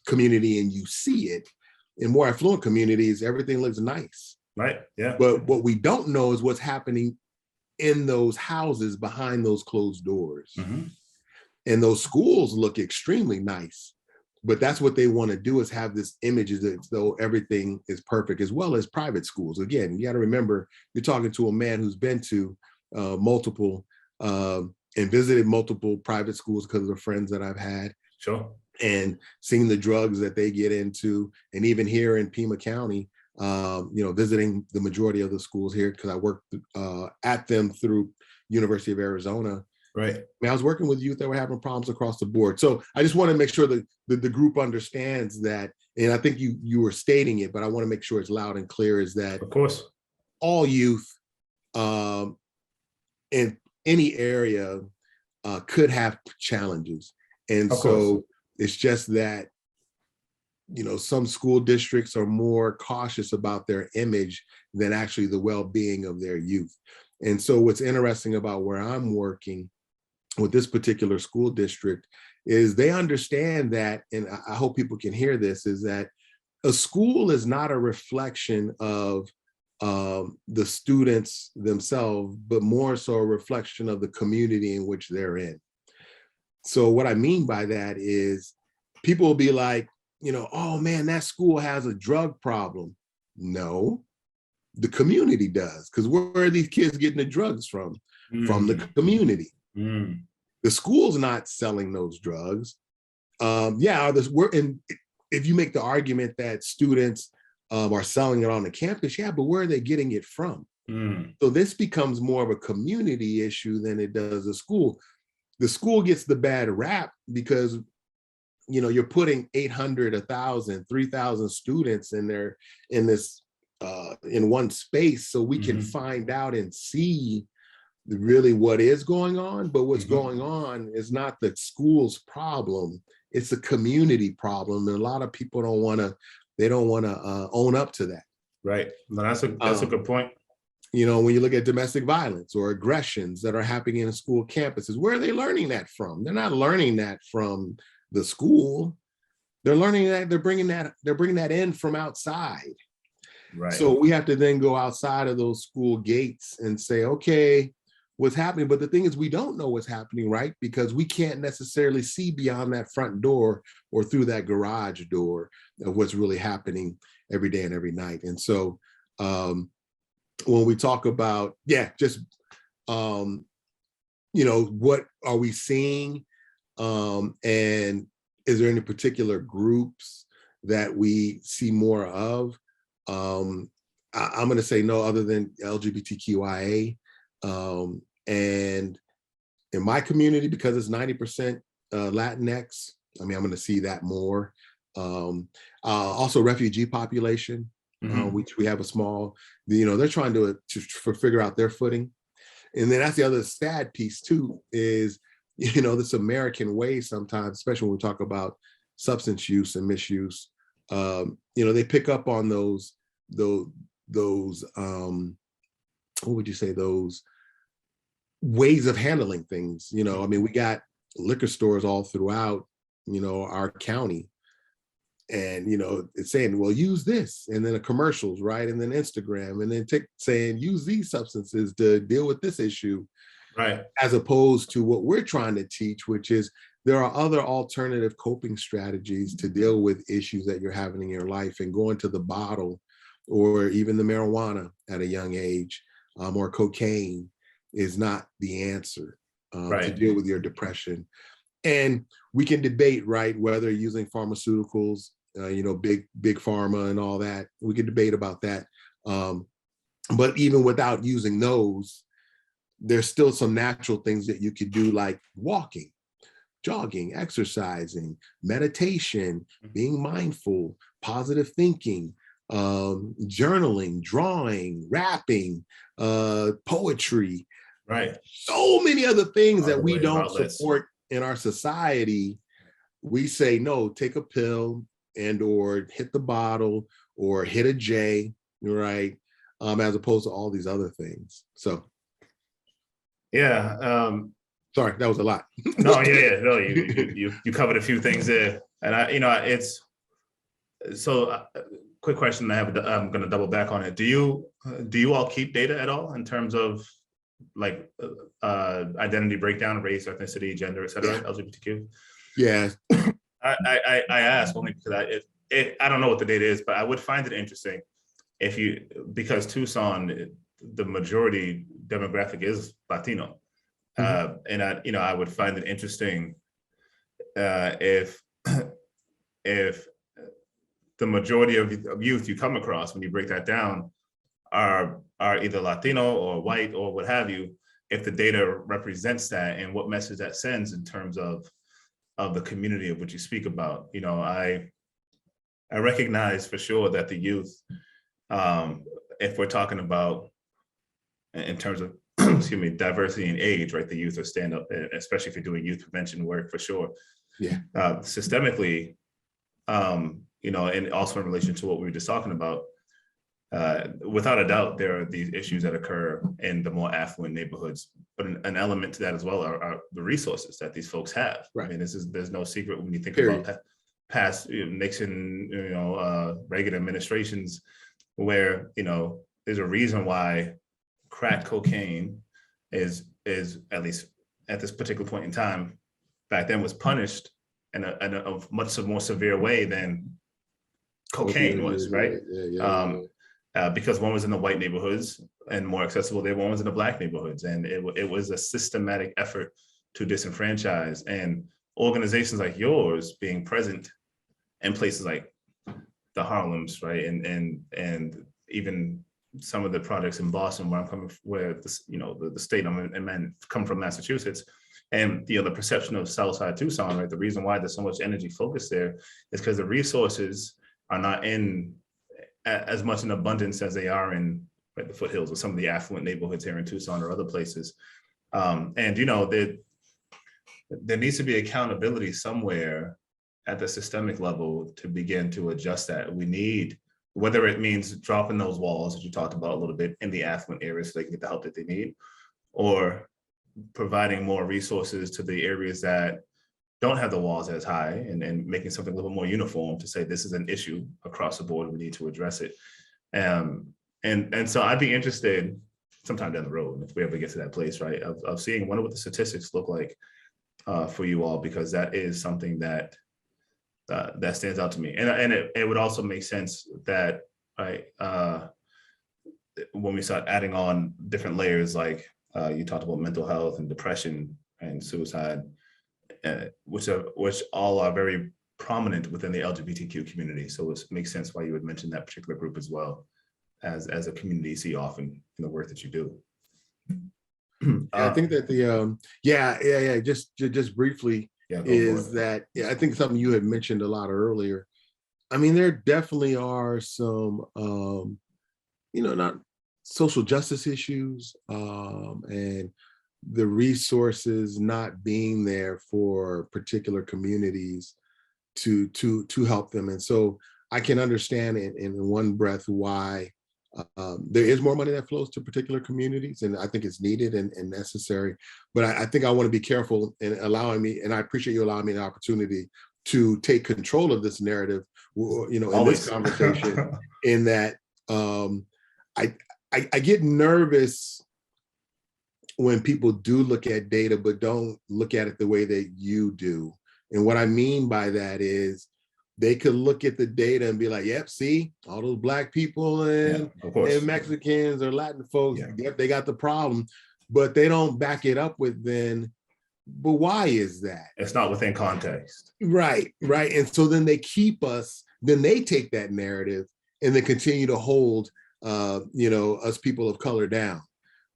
community and you see it. In more affluent communities, everything looks nice. Right. Yeah. But what we don't know is what's happening in those houses behind those closed doors. And those schools look extremely nice, but that's what they want to do, is have this image as though everything is perfect, as well as private schools. Again, you got to remember, you're talking to a man who's been to multiple and visited multiple private schools because of the friends that I've had. Sure. And seeing the drugs that they get into, and even here in Pima County, visiting the majority of the schools here, because I worked at them through University of Arizona. Right. I mean, I was working with youth that were having problems across the board. So I just want to make sure that the group understands that, and I think you were stating it, but I want to make sure it's loud and clear, is that of course all youth in any area could have challenges. And so it's just that, some school districts are more cautious about their image than actually the well-being of their youth. And so what's interesting about where I'm working with this particular school district is they understand that, and I hope people can hear this, is that a school is not a reflection of the students themselves, but more so a reflection of the community in which they're in. So what I mean by that is people will be like, oh man, that school has a drug problem. No, the community does. Because where are these kids getting the drugs from? From the community. The school's not selling those drugs. If you make the argument that students are selling it on the campus, but where are they getting it from? So this becomes more of a community issue than it does a school. The school gets the bad rap because you're putting 800, 1,000, 3,000 students in one space, so we can find out and see really what is going on. But what's going on is not the school's problem; it's a community problem, and a lot of people don't want to own up to that. Right. No, that's a good point. When you look at domestic violence or aggressions that are happening in school campuses, where are they learning that from? They're not learning that from the school. They're learning that they're bringing that in from outside. Right. So we have to then go outside of those school gates and say, okay, what's happening? But the thing is, we don't know what's happening, right? Because we can't necessarily see beyond that front door or through that garage door of what's really happening every day and every night. And so when we talk about, what are we seeing? And is there any particular groups that we see more of? I'm going to say no, other than LGBTQIA. And in my community, because it's 90% Latinx, I'm going to see that more. Also refugee population, which we have a small, they're trying to figure out their footing. And then that's the other sad piece too, is, this American way sometimes, especially when we talk about substance use and misuse, they pick up on those, what would you say, those ways of handling things. We got liquor stores all throughout, our county. And it's saying, well, use this, and then a commercials, right? And then Instagram, and then saying use these substances to deal with this issue, right? As opposed to what we're trying to teach, which is there are other alternative coping strategies to deal with issues that you're having in your life, and going to the bottle or even the marijuana at a young age, or cocaine is not the answer to deal with your depression. And we can debate, right, whether using pharmaceuticals, big pharma and all that. We can debate about that. But even without using those, there's still some natural things that you could do, like walking, jogging, exercising, meditation, being mindful, positive thinking, journaling, drawing, rapping, poetry. Right. So many other things that we don't support in our society. We say, no, take a pill or hit the bottle or hit a J, right? As opposed to all these other things. So. Yeah. Sorry, that was a lot. No, no, you covered a few things there, and it's so. Quick question I have. I'm going to double back on it. Do you all keep data at all in terms of like identity breakdown, race, ethnicity, gender, etc., LGBTQ? Yeah. I ask only because I don't know what the data is, but I would find it interesting because Tucson, the majority demographic is Latino. And I would find it interesting if the majority of youth you come across, when you break that down, are either Latino or white or what have you, if the data represents that and what message that sends in terms of the community of which you speak about. I recognize for sure that the youth, if we're talking about in terms of excuse me, diversity and age, right? The youth are stand up, especially if you're doing youth prevention work, for sure. Yeah. Systemically, and also in relation to what we were just talking about, without a doubt, there are these issues that occur in the more affluent neighborhoods. But an element to that as well are the resources that these folks have. Right. I mean, there's no secret when you think Period. about past Nixon, Reagan administrations, where there's a reason why crack cocaine is at least at this particular point in time back then was punished in a much more severe way than cocaine was, right? Because one was in the white neighborhoods and more accessible there, one was in the black neighborhoods, and it was a systematic effort to disenfranchise. And organizations like yours being present in places like the Harlems, right, and even some of the projects in Boston, where I'm coming, where the state I'm in, come from, Massachusetts, and the perception of Southside Tucson, right? The reason why there's so much energy focused there is because the resources are not in as much in abundance as they are in the foothills or some of the affluent neighborhoods here in Tucson or other places. And there needs to be accountability somewhere at the systemic level to begin to adjust that. We need, whether it means dropping those walls that you talked about a little bit in the affluent areas so they can get the help that they need, or providing more resources to the areas that don't have the walls as high, and making something a little more uniform to say this is an issue across the board, we need to address it. And so I'd be interested sometime down the road, if we ever get to that place, right, of seeing, wonder what the statistics look like for you all, because that is something that that stands out to me. And it would also make sense that, right, when we start adding on different layers, like you talked about mental health and depression and suicide, which all are very prominent within the LGBTQ community. So it makes sense why you would mention that particular group as well, as a community you see often in the work that you do. I think that just briefly, is that I think something you had mentioned a lot earlier. I mean, there definitely are some not social justice issues, and the resources not being there for particular communities to help them. And so I can understand in one breath why there is more money that flows to particular communities, and I think it's needed and necessary. But I think I want to be careful in allowing me, and I appreciate you allowing me the opportunity to take control of this narrative, you know, in Always. this conversation, in that I get nervous when people do look at data, but don't look at it the way that you do. And what I mean by that is they could look at the data and be like, yep, see, all those Black people and Mexicans or Latin folks, yep, they got the problem, but they don't back it up with then, but why is that? It's not within context. Right. And so then they keep us, then they take that narrative and then continue to hold, you know, us people of color down,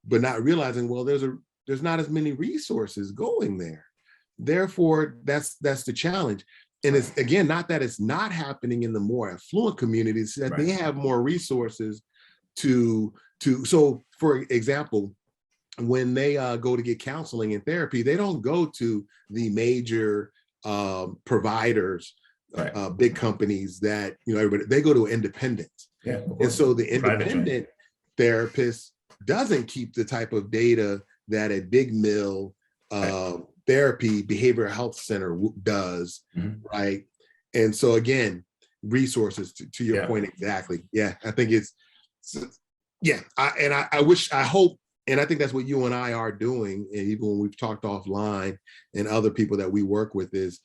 but not realizing, well, there's not as many resources going there. Therefore, that's the challenge. And it's, again, not that it's not happening in the more affluent communities, that they have more resources so for example, when they go to get counseling and therapy, they don't go to the major providers, big companies that, you know, everybody, they go to independents. And so the independent therapist doesn't keep the type of data that a big mill therapy behavioral health center does, right? And so again, resources to your point exactly. Yeah, I think it's I hope, and I think that's what you and I are doing, and even when we've talked offline and other people that we work with, is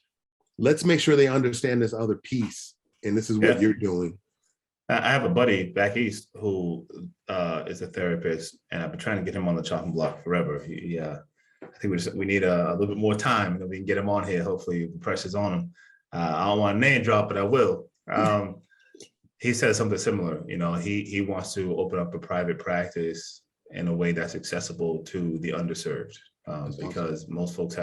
let's make sure they understand this other piece, and this is what you're doing. I have a buddy back east who is a therapist, and I've been trying to get him on the chopping block forever. I think we need a little bit more time, and we can get him on here. Hopefully the pressure's on him. I don't want to name drop, but I will. He said something similar. You know, he wants to open up a private practice in a way that's accessible to the underserved, because most folks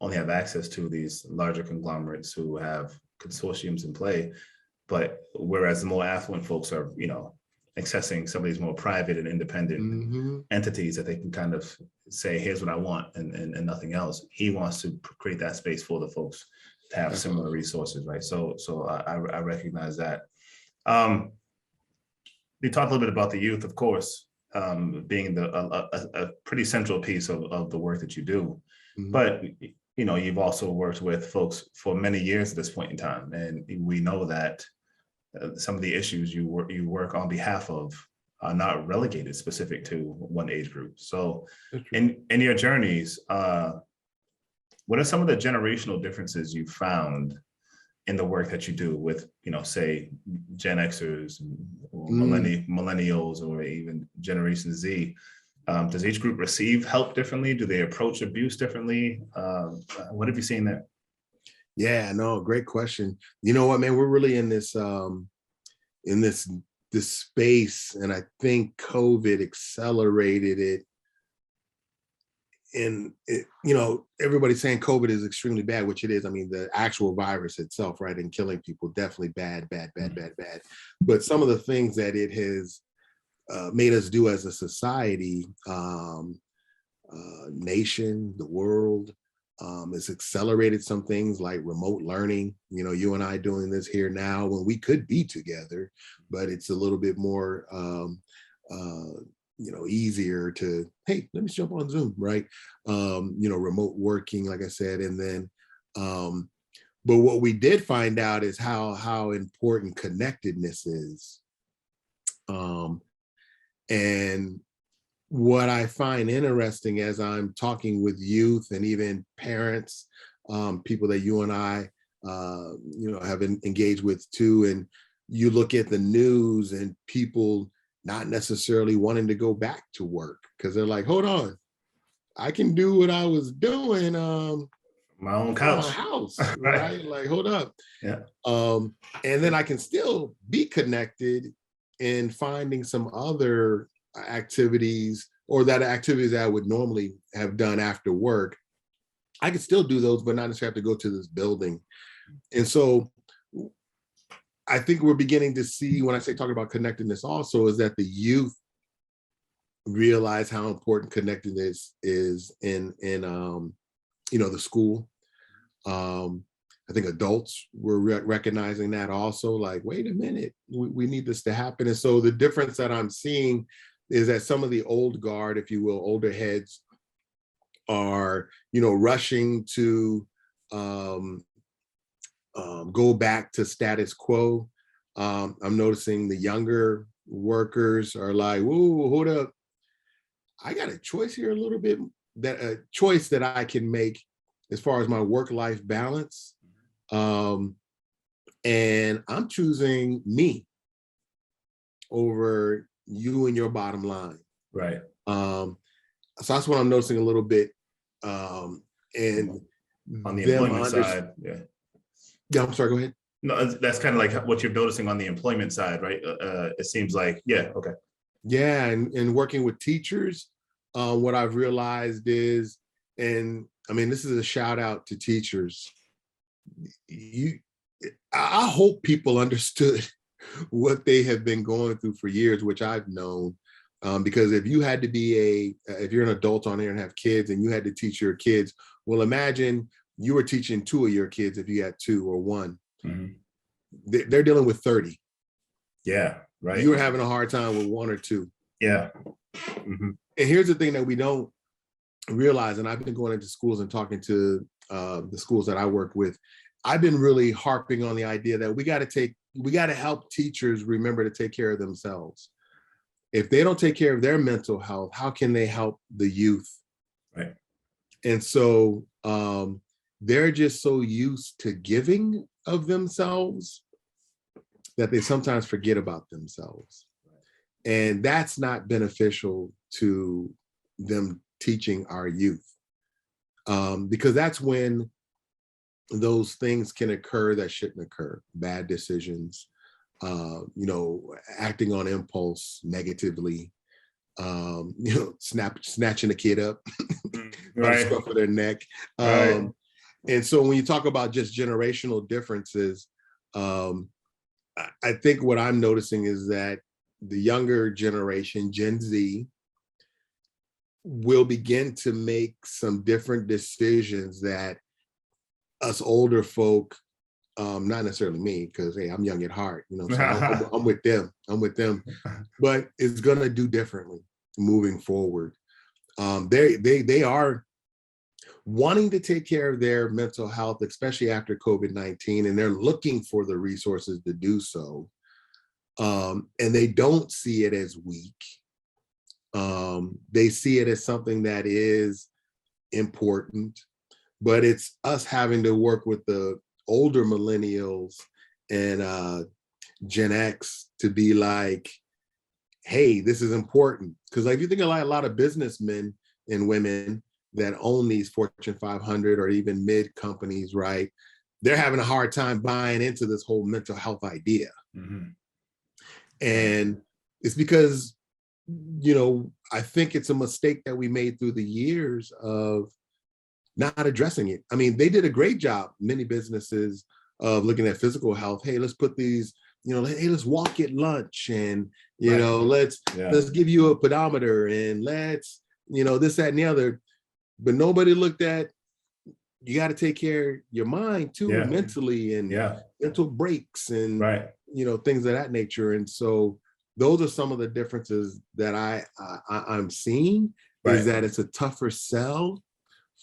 only have access to these larger conglomerates who have consortiums in play. But whereas the more affluent folks are, you know, accessing some of these more private and independent entities that they can kind of say, here's what I want, and nothing else. He wants to create that space for the folks to have similar resources, right? So I recognize that. You talked a little bit about the youth, of course, being a pretty central piece of the work that you do. But, you know, you've also worked with folks for many years at this point in time. And we know that some of the issues you work on behalf of are not relegated specific to one age group. So in your journeys, what are some of the generational differences you found in the work that you do with, you know, say Gen Xers, or millennials, or even Generation Z? Does each group receive help differently? Do they approach abuse differently? What have you seen there? Yeah, no, great question. You know what, man, we're really in this space, and I think COVID accelerated it. And it, you know, everybody's saying COVID is extremely bad, which it is. I mean, the actual virus itself, right, and killing people, definitely bad. But some of the things that it has made us do as a society, nation, the world, it's accelerated some things like remote learning. You know, you and I doing this here now when we could be together, but it's a little bit more, you know, easier to, hey, let me jump on Zoom, right? You know, remote working, like I said, and then, but what we did find out is how important connectedness is. And what I find interesting as I'm talking with youth and even parents, people that you and I, you know, have engaged with too, and you look at the news and people not necessarily wanting to go back to work because they're like, hold on, I can do what I was doing my own couch, my house, right? Like, hold up. Yeah. And then I can still be connected in finding some other activities, or that activities that I would normally have done after work. I could still do those, but not necessarily have to go to this building. And so I think we're beginning to see, when I say talking about connectedness also, is that the youth realize how important connectedness is in you know, the school. I think adults were recognizing that also, like, wait a minute, we need this to happen. And so the difference that I'm seeing is that some of the old guard, if you will, older heads are, you know, rushing to go back to status quo. I'm noticing the younger workers are like, whoa, hold up. I got a choice here a little bit, that a choice that I can make as far as my work-life balance. And I'm choosing me over you and your bottom line. Right. So that's what I'm noticing a little bit. And on the employment side, yeah. Yeah, I'm sorry, go ahead. No, that's kind of like what you're noticing on the employment side, right? It seems like, yeah, okay. Yeah, and working with teachers, what I've realized is, and I mean, this is a shout out to teachers. I hope people understood what they have been going through for years, which I've known. Because if you had to be if you're an adult on here and have kids and you had to teach your kids, well, imagine you were teaching 2 of your kids if you had 2 or 1. Mm-hmm. They're dealing with 30. Yeah, right. You're having a hard time with 1 or 2. Yeah. Mm-hmm. And here's the thing that we don't realize, and I've been going into schools and talking to the schools that I work with. I've been really harping on the idea that we got to help teachers remember to take care of themselves. If they don't take care of their mental health, how can they help the youth? Right. And so they're just so used to giving of themselves that they sometimes forget about themselves. And that's not beneficial to them teaching our youth, because that's when those things can occur that shouldn't occur. Bad decisions, acting on impulse negatively, snatching a kid up by the scruff of their neck. And so when you talk about just generational differences, I think what I'm noticing is that the younger generation, Gen Z, will begin to make some different decisions that us older folk, not necessarily me, because hey, I'm young at heart, so I'm with them. But it's gonna do differently moving forward. They are wanting to take care of their mental health, especially after COVID-19, and they're looking for the resources to do so. And they don't see it as weak. They see it as something that is important, but it's us having to work with the older millennials and Gen X to be like, hey, this is important. Because like, if you think like a lot of businessmen and women that own these Fortune 500 or even mid companies, right? They're having a hard time buying into this whole mental health idea. Mm-hmm. And it's because, I think it's a mistake that we made through the years of not addressing it. I mean, they did a great job, many businesses, of looking at physical health. Hey, let's put these, hey, let's walk at lunch, and let's give you a pedometer, and let's, this, that, and the other. But nobody looked at, you got to take care of your mind too, mentally, and mental breaks, and things of that nature. And so those are some of the differences that I'm seeing, is that it's a tougher sell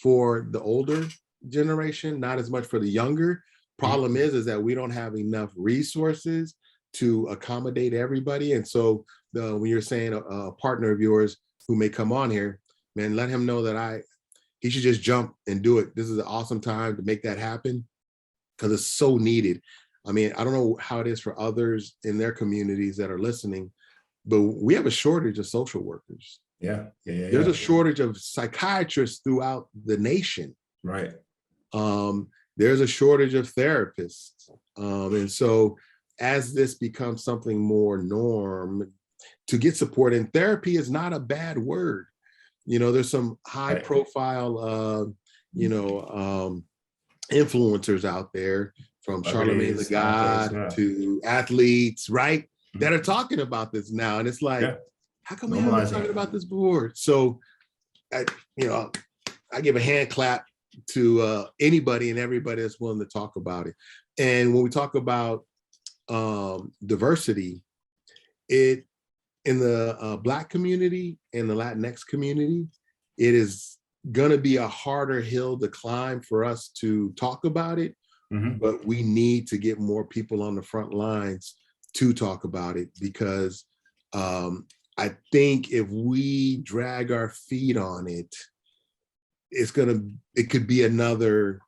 for the older generation, not as much for the younger. Problem is that we don't have enough resources to accommodate everybody. And so when you're saying a partner of yours who may come on here, man, let him know that he should just jump and do it. This is an awesome time to make that happen, because it's so needed. I mean, I don't know how it is for others in their communities that are listening, but we have a shortage of social workers. There's a shortage of psychiatrists throughout the nation. Right. There's a shortage of therapists. And so as this becomes something more norm, to get support, and therapy is not a bad word. There's some high profile, influencers out there, from Charlemagne the God to athletes, right? Mm-hmm. That are talking about this now. And it's like, how come we haven't been talking about this before? So, I give a hand clap to anybody and everybody that's willing to talk about it. And when we talk about diversity, in the Black community and the Latinx community, it is going to be a harder hill to climb for us to talk about it, but we need to get more people on the front lines to talk about it, because I think if we drag our feet on it, it could be another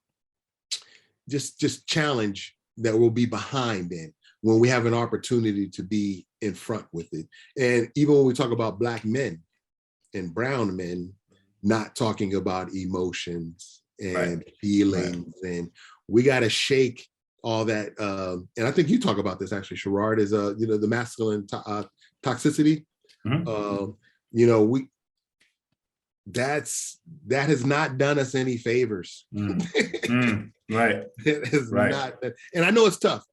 just challenge that we'll be behind in, when we have an opportunity to be in front with it. And even when we talk about Black men and brown men not talking about emotions and feelings, and we got to shake all that. And I think you talk about this actually, Sherrod, is the masculine toxicity. That has not done us any favors. Right. It has not, and I know it's tough.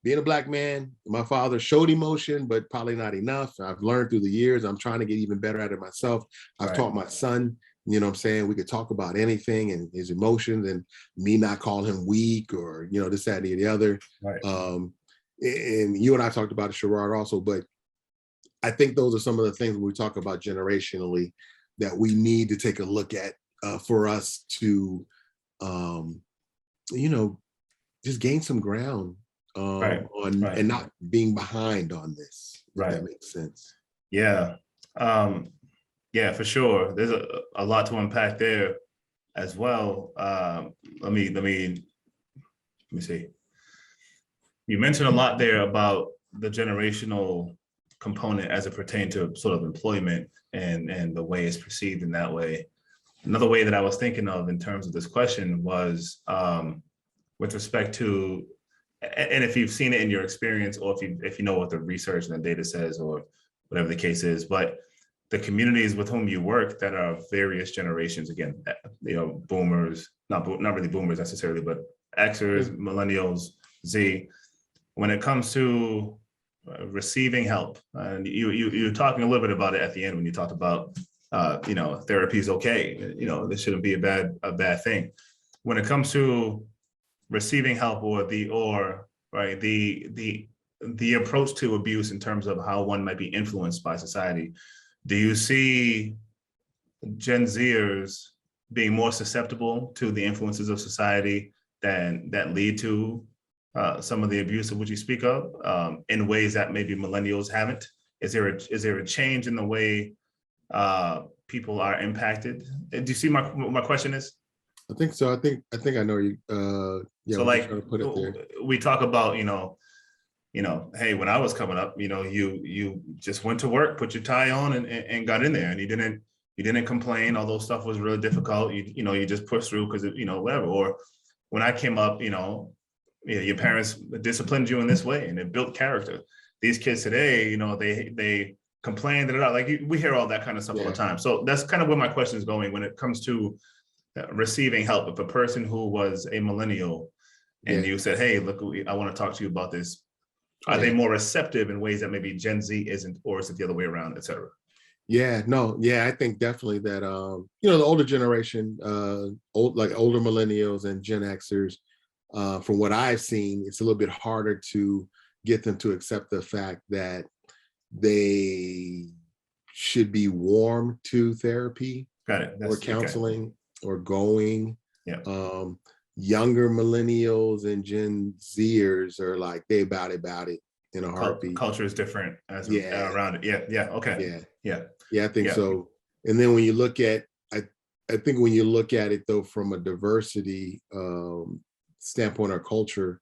Being a Black man, my father showed emotion, but probably not enough. I've learned through the years. I'm trying to get even better at it myself. I've taught my son, you know what I'm saying, we could talk about anything and his emotions, and me not call him weak or, this, that, and the other. And you and I talked about it, Sherrod, also, but I think those are some of the things when we talk about generationally that we need to take a look at for us to, just gain some ground and not being behind on this. If that makes sense. Yeah. Yeah, for sure. There's a lot to unpack there as well. Let me see. You mentioned a lot there about the generational component as it pertains to sort of employment and the way it's perceived in that way. Another way that I was thinking of in terms of this question was with respect to, and if you've seen it in your experience, or if you know what the research and the data says, or whatever the case is, but the communities with whom you work that are various generations, again, boomers, not really boomers necessarily, but Xers, millennials, Z, when it comes to receiving help, and you're talking a little bit about it at the end when you talked about, therapy is okay. This shouldn't be a bad thing. When it comes to receiving help, or the approach to abuse in terms of how one might be influenced by society, do you see Gen Zers being more susceptible to the influences of society that lead to some of the abuse of which you speak of, in ways that maybe millennials haven't? Is there a change in the way people are impacted? Do you see what my question is? I think so. I think I know you. So like, put it there. We talk about, hey, when I was coming up, you just went to work, put your tie on, and got in there, and you didn't complain, although stuff was really difficult. You just pushed through because whatever. Or when I came up, your parents disciplined you in this way, and it built character. These kids today, they complain we hear all that kind of stuff all the time. So that's kind of where my question is going when it comes to receiving help. If a person who was a millennial and you said, hey, look, I want to talk to you about this, are they more receptive in ways that maybe Gen Z isn't, or is it the other way around, et cetera? I think definitely that the older generation, older millennials and Gen Xers, from what I've seen, it's a little bit harder to get them to accept the fact that they should be warm to therapy or counseling or going. Younger millennials and Gen Zers are like, they about it in a heartbeat. Culture is different around it. I think so. And then when you look at, I think when you look at it though from a diversity standpoint or culture,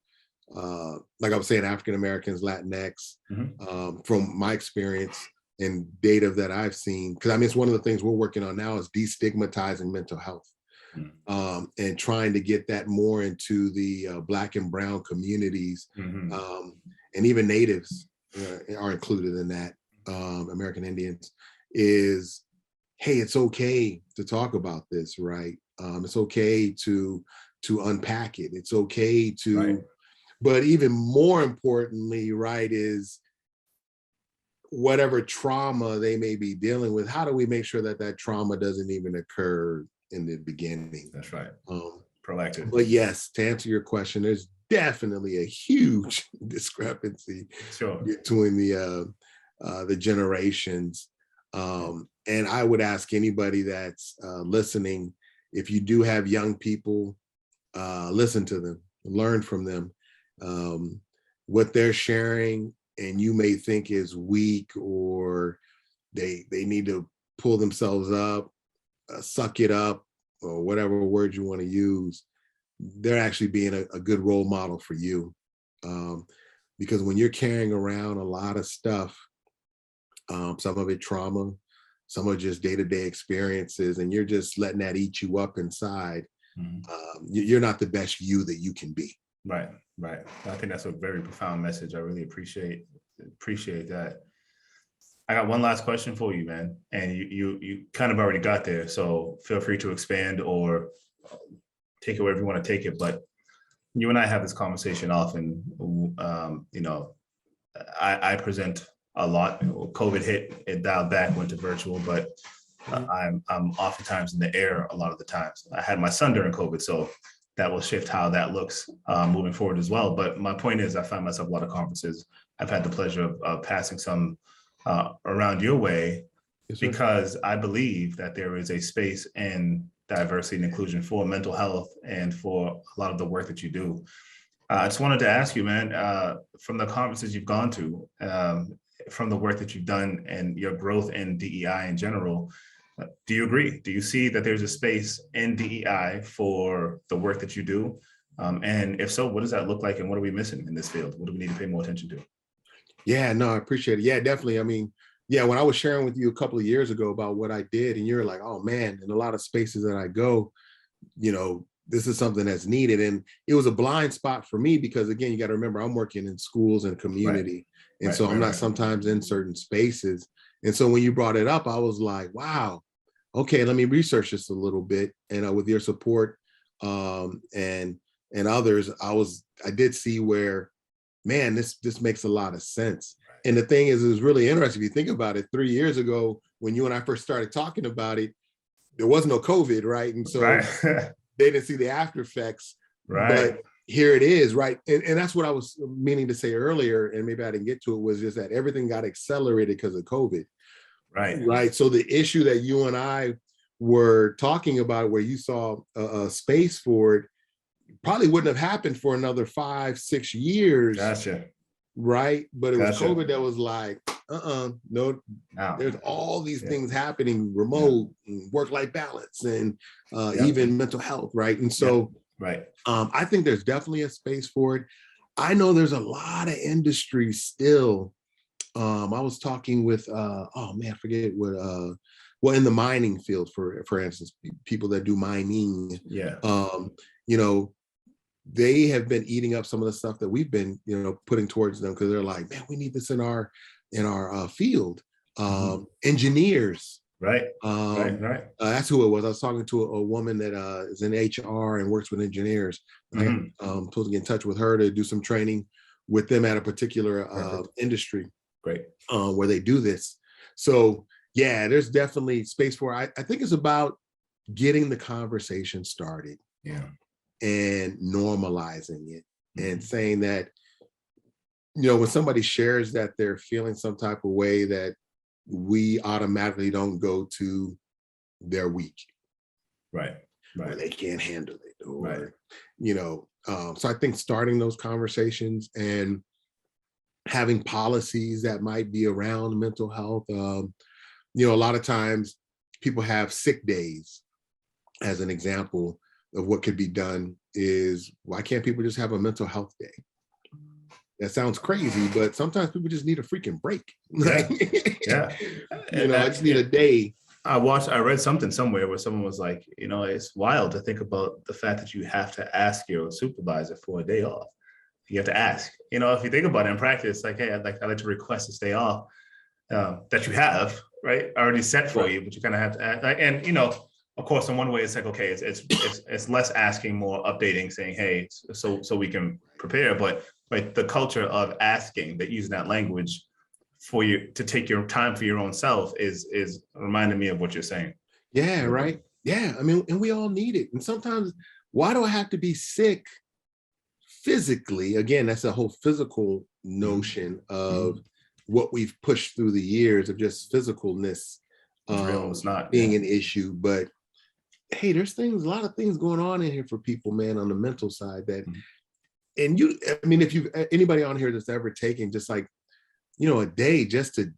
like I was saying, African Americans, Latinx, from my experience and data that I've seen, because it's one of the things we're working on now is destigmatizing mental health. And trying to get that more into the Black and brown communities, and even natives are included in that, American Indians, is, hey, it's okay to talk about this, right? It's okay to unpack it. It's okay to, but even more importantly, right, is whatever trauma they may be dealing with, how do we make sure that trauma doesn't even occur in the beginning? That's right. Proactive. But yes, to answer your question, there's definitely a huge discrepancy between the generations. And I would ask anybody that's listening, if you do have young people, listen to them. learn from them. What they're sharing and you may think is weak, or they need to pull themselves up, suck it up, or whatever word you want to use, they're actually being a good role model for you. Because when you're carrying around a lot of stuff, some of it trauma, some of just day-to-day experiences, and you're just letting that eat you up inside, you're not the best you that you can be. Right, right. I think that's a very profound message. I really appreciate that. I got one last question for you, man, and you kind of already got there, so feel free to expand or take it wherever you want to take it. But you and I have this conversation often. You know, I present a lot. COVID hit, it dialed back, went to virtual, but I'm oftentimes in the air a lot of the times. I had my son during COVID, so that will shift how that looks moving forward as well. But my point is, I find myself a lot of conferences. I've had the pleasure of passing some around your way, yes, because I believe that there is a space in diversity and inclusion for mental health and for a lot of the work that you do. I just wanted to ask you, man, from the conferences you've gone to, from the work that you've done and your growth in DEI in general, do you agree? Do you see that there's a space in DEI for the work that you do? And if so, what does that look like, and what are we missing in this field? What do we need to pay more attention to? Yeah, no, I appreciate it. Yeah, definitely. I mean, yeah, when I was sharing with you a couple of years ago about what I did, and you're like, oh man, in a lot of spaces that I go, you know, this is something that's needed. And it was a blind spot for me because, again, you got to remember, I'm working in schools and community. Right. And so I'm not sometimes in certain spaces. And so when you brought it up, I was like, wow, okay, let me research this a little bit. And with your support and others, I did see where, man, this makes a lot of sense. And the thing is, it was really interesting. If you think about it, 3 years ago, when you and I first started talking about it, there was no COVID, right? And so they didn't see the after effects, right? But here it is, right? And that's what I was meaning to say earlier, and maybe I didn't get to it, was just that everything got accelerated because of COVID. Right. So the issue that you and I were talking about, where you saw a space for it, probably wouldn't have happened for another 5-6 years. Gotcha. Right. But it was COVID that was like, no, there's all these things happening, remote, and work-life balance, and even mental health. Right. And so I think there's definitely a space for it. I know there's a lot of industry still. I was talking with, oh man, I forget what, well, in the mining field, for instance, people that do mining, you know, they have been eating up some of the stuff that we've been, you know, putting towards them, because they're like, man, we need this in our field. Engineers, right. That's who it was. I was talking to a woman that is in HR and works with engineers. I'm supposed to get in touch with her to do some training with them at a particular industry. Great. Where they do this. So yeah, there's definitely space for it. I think it's about getting the conversation started. Yeah. And normalizing it, and saying that, you know, when somebody shares that they're feeling some type of way, that we automatically don't go to they're weak. Right. Or they can't handle it. Or, you know, so I think starting those conversations and having policies that might be around mental health. You know, a lot of times people have sick days as an example of what could be done. Is, why can't people just have a mental health day? That sounds crazy, but sometimes people just need a freaking break. Right? Yeah. You know, I just need a day. I read something somewhere where someone was like, you know, it's wild to think about the fact that you have to ask your supervisor for a day off. You have to ask, you know, if you think about it in practice, like, hey, I'd like to request this day off that you have, right, already set for you, but you kind of have to ask. And, you know, of course, in one way, it's like, okay, it's less asking, more updating, saying, hey, so we can prepare. But the culture of asking, that using that language for you to take your time for your own self is reminding me of what you're saying. Yeah, right. Yeah, I mean, and we all need it. And sometimes, why do I have to be sick physically? Again, that's a whole physical notion of what we've pushed through the years of just physicalness it's not being an issue, but hey, there's a lot of things going on in here for people, man, on the mental side, that and I mean, if you've anybody on here that's ever taken just like, a day just to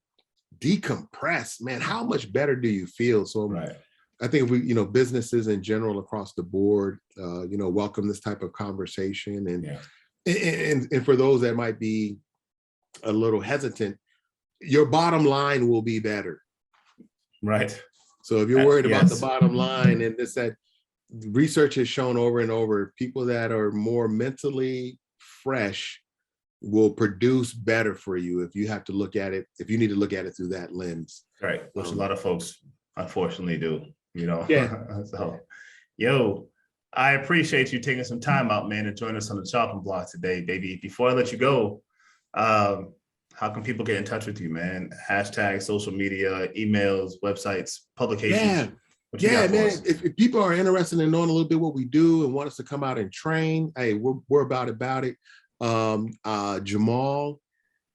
decompress, man, how much better do you feel? So Right. I think businesses in general across the board, welcome this type of conversation. And for those that might be a little hesitant, your bottom line will be better. Right. So if you're worried about the bottom line, and this, that research has shown over and over, people that are more mentally fresh will produce better for you if you have to look at it, if you need to look at it through that lens. Right. Which a lot of folks unfortunately do, Yeah. So, yo, I appreciate you taking some time out, man, and join us on the chopping block today, baby. Before I let you go, how can people get in touch with you, man? Hashtag, social media, emails, websites, publications. Yeah, man. If people are interested in knowing a little bit what we do and want us to come out and train, hey, we're about it. Jamal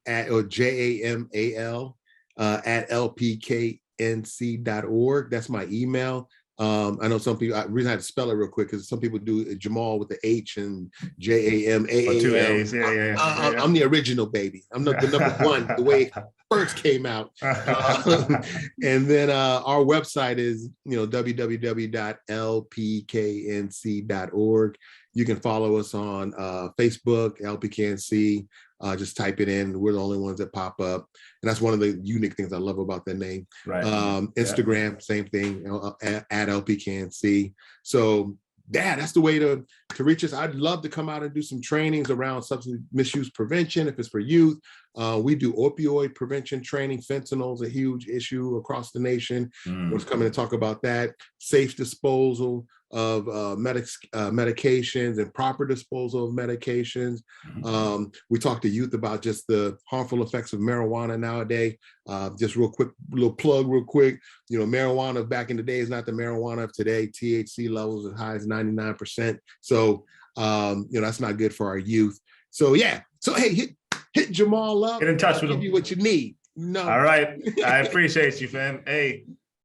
or JAMAL at LPKNC.org. That's my email. I know some people, the reason I had to spell it real quick because some people do Jamal with the H and JAMAAL. Two A's. Yeah. I'm the original, baby. I'm the number one, the way it first came out. And then our website is www.lpknc.org. You can follow us on Facebook, LPKNC. Just type it in. We're the only ones that pop up. And that's one of the unique things I love about that name. Right. Instagram, same thing, at LPKNC. So yeah, that's the way to reach us. I'd love to come out and do some trainings around substance misuse prevention if it's for youth. We do opioid prevention training. Fentanyl is a huge issue across the nation. We're coming to talk about that. Safe disposal of medications and proper disposal of medications. We talk to youth about just the harmful effects of marijuana nowadays. Just little plug real quick. Marijuana back in the day is not the marijuana of today. THC levels as high as 99%. So, that's not good for our youth. So yeah. So hey, hit Jamal up. Get in touch with him. Give you what you need. All right. I appreciate you, fam. Hey,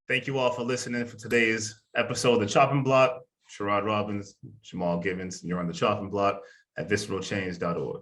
thank you all for listening for today's episode of The Chopping Block. Sherrod Robbins, Jamal Givens, and you're on The Chopping Block at visceralchange.org.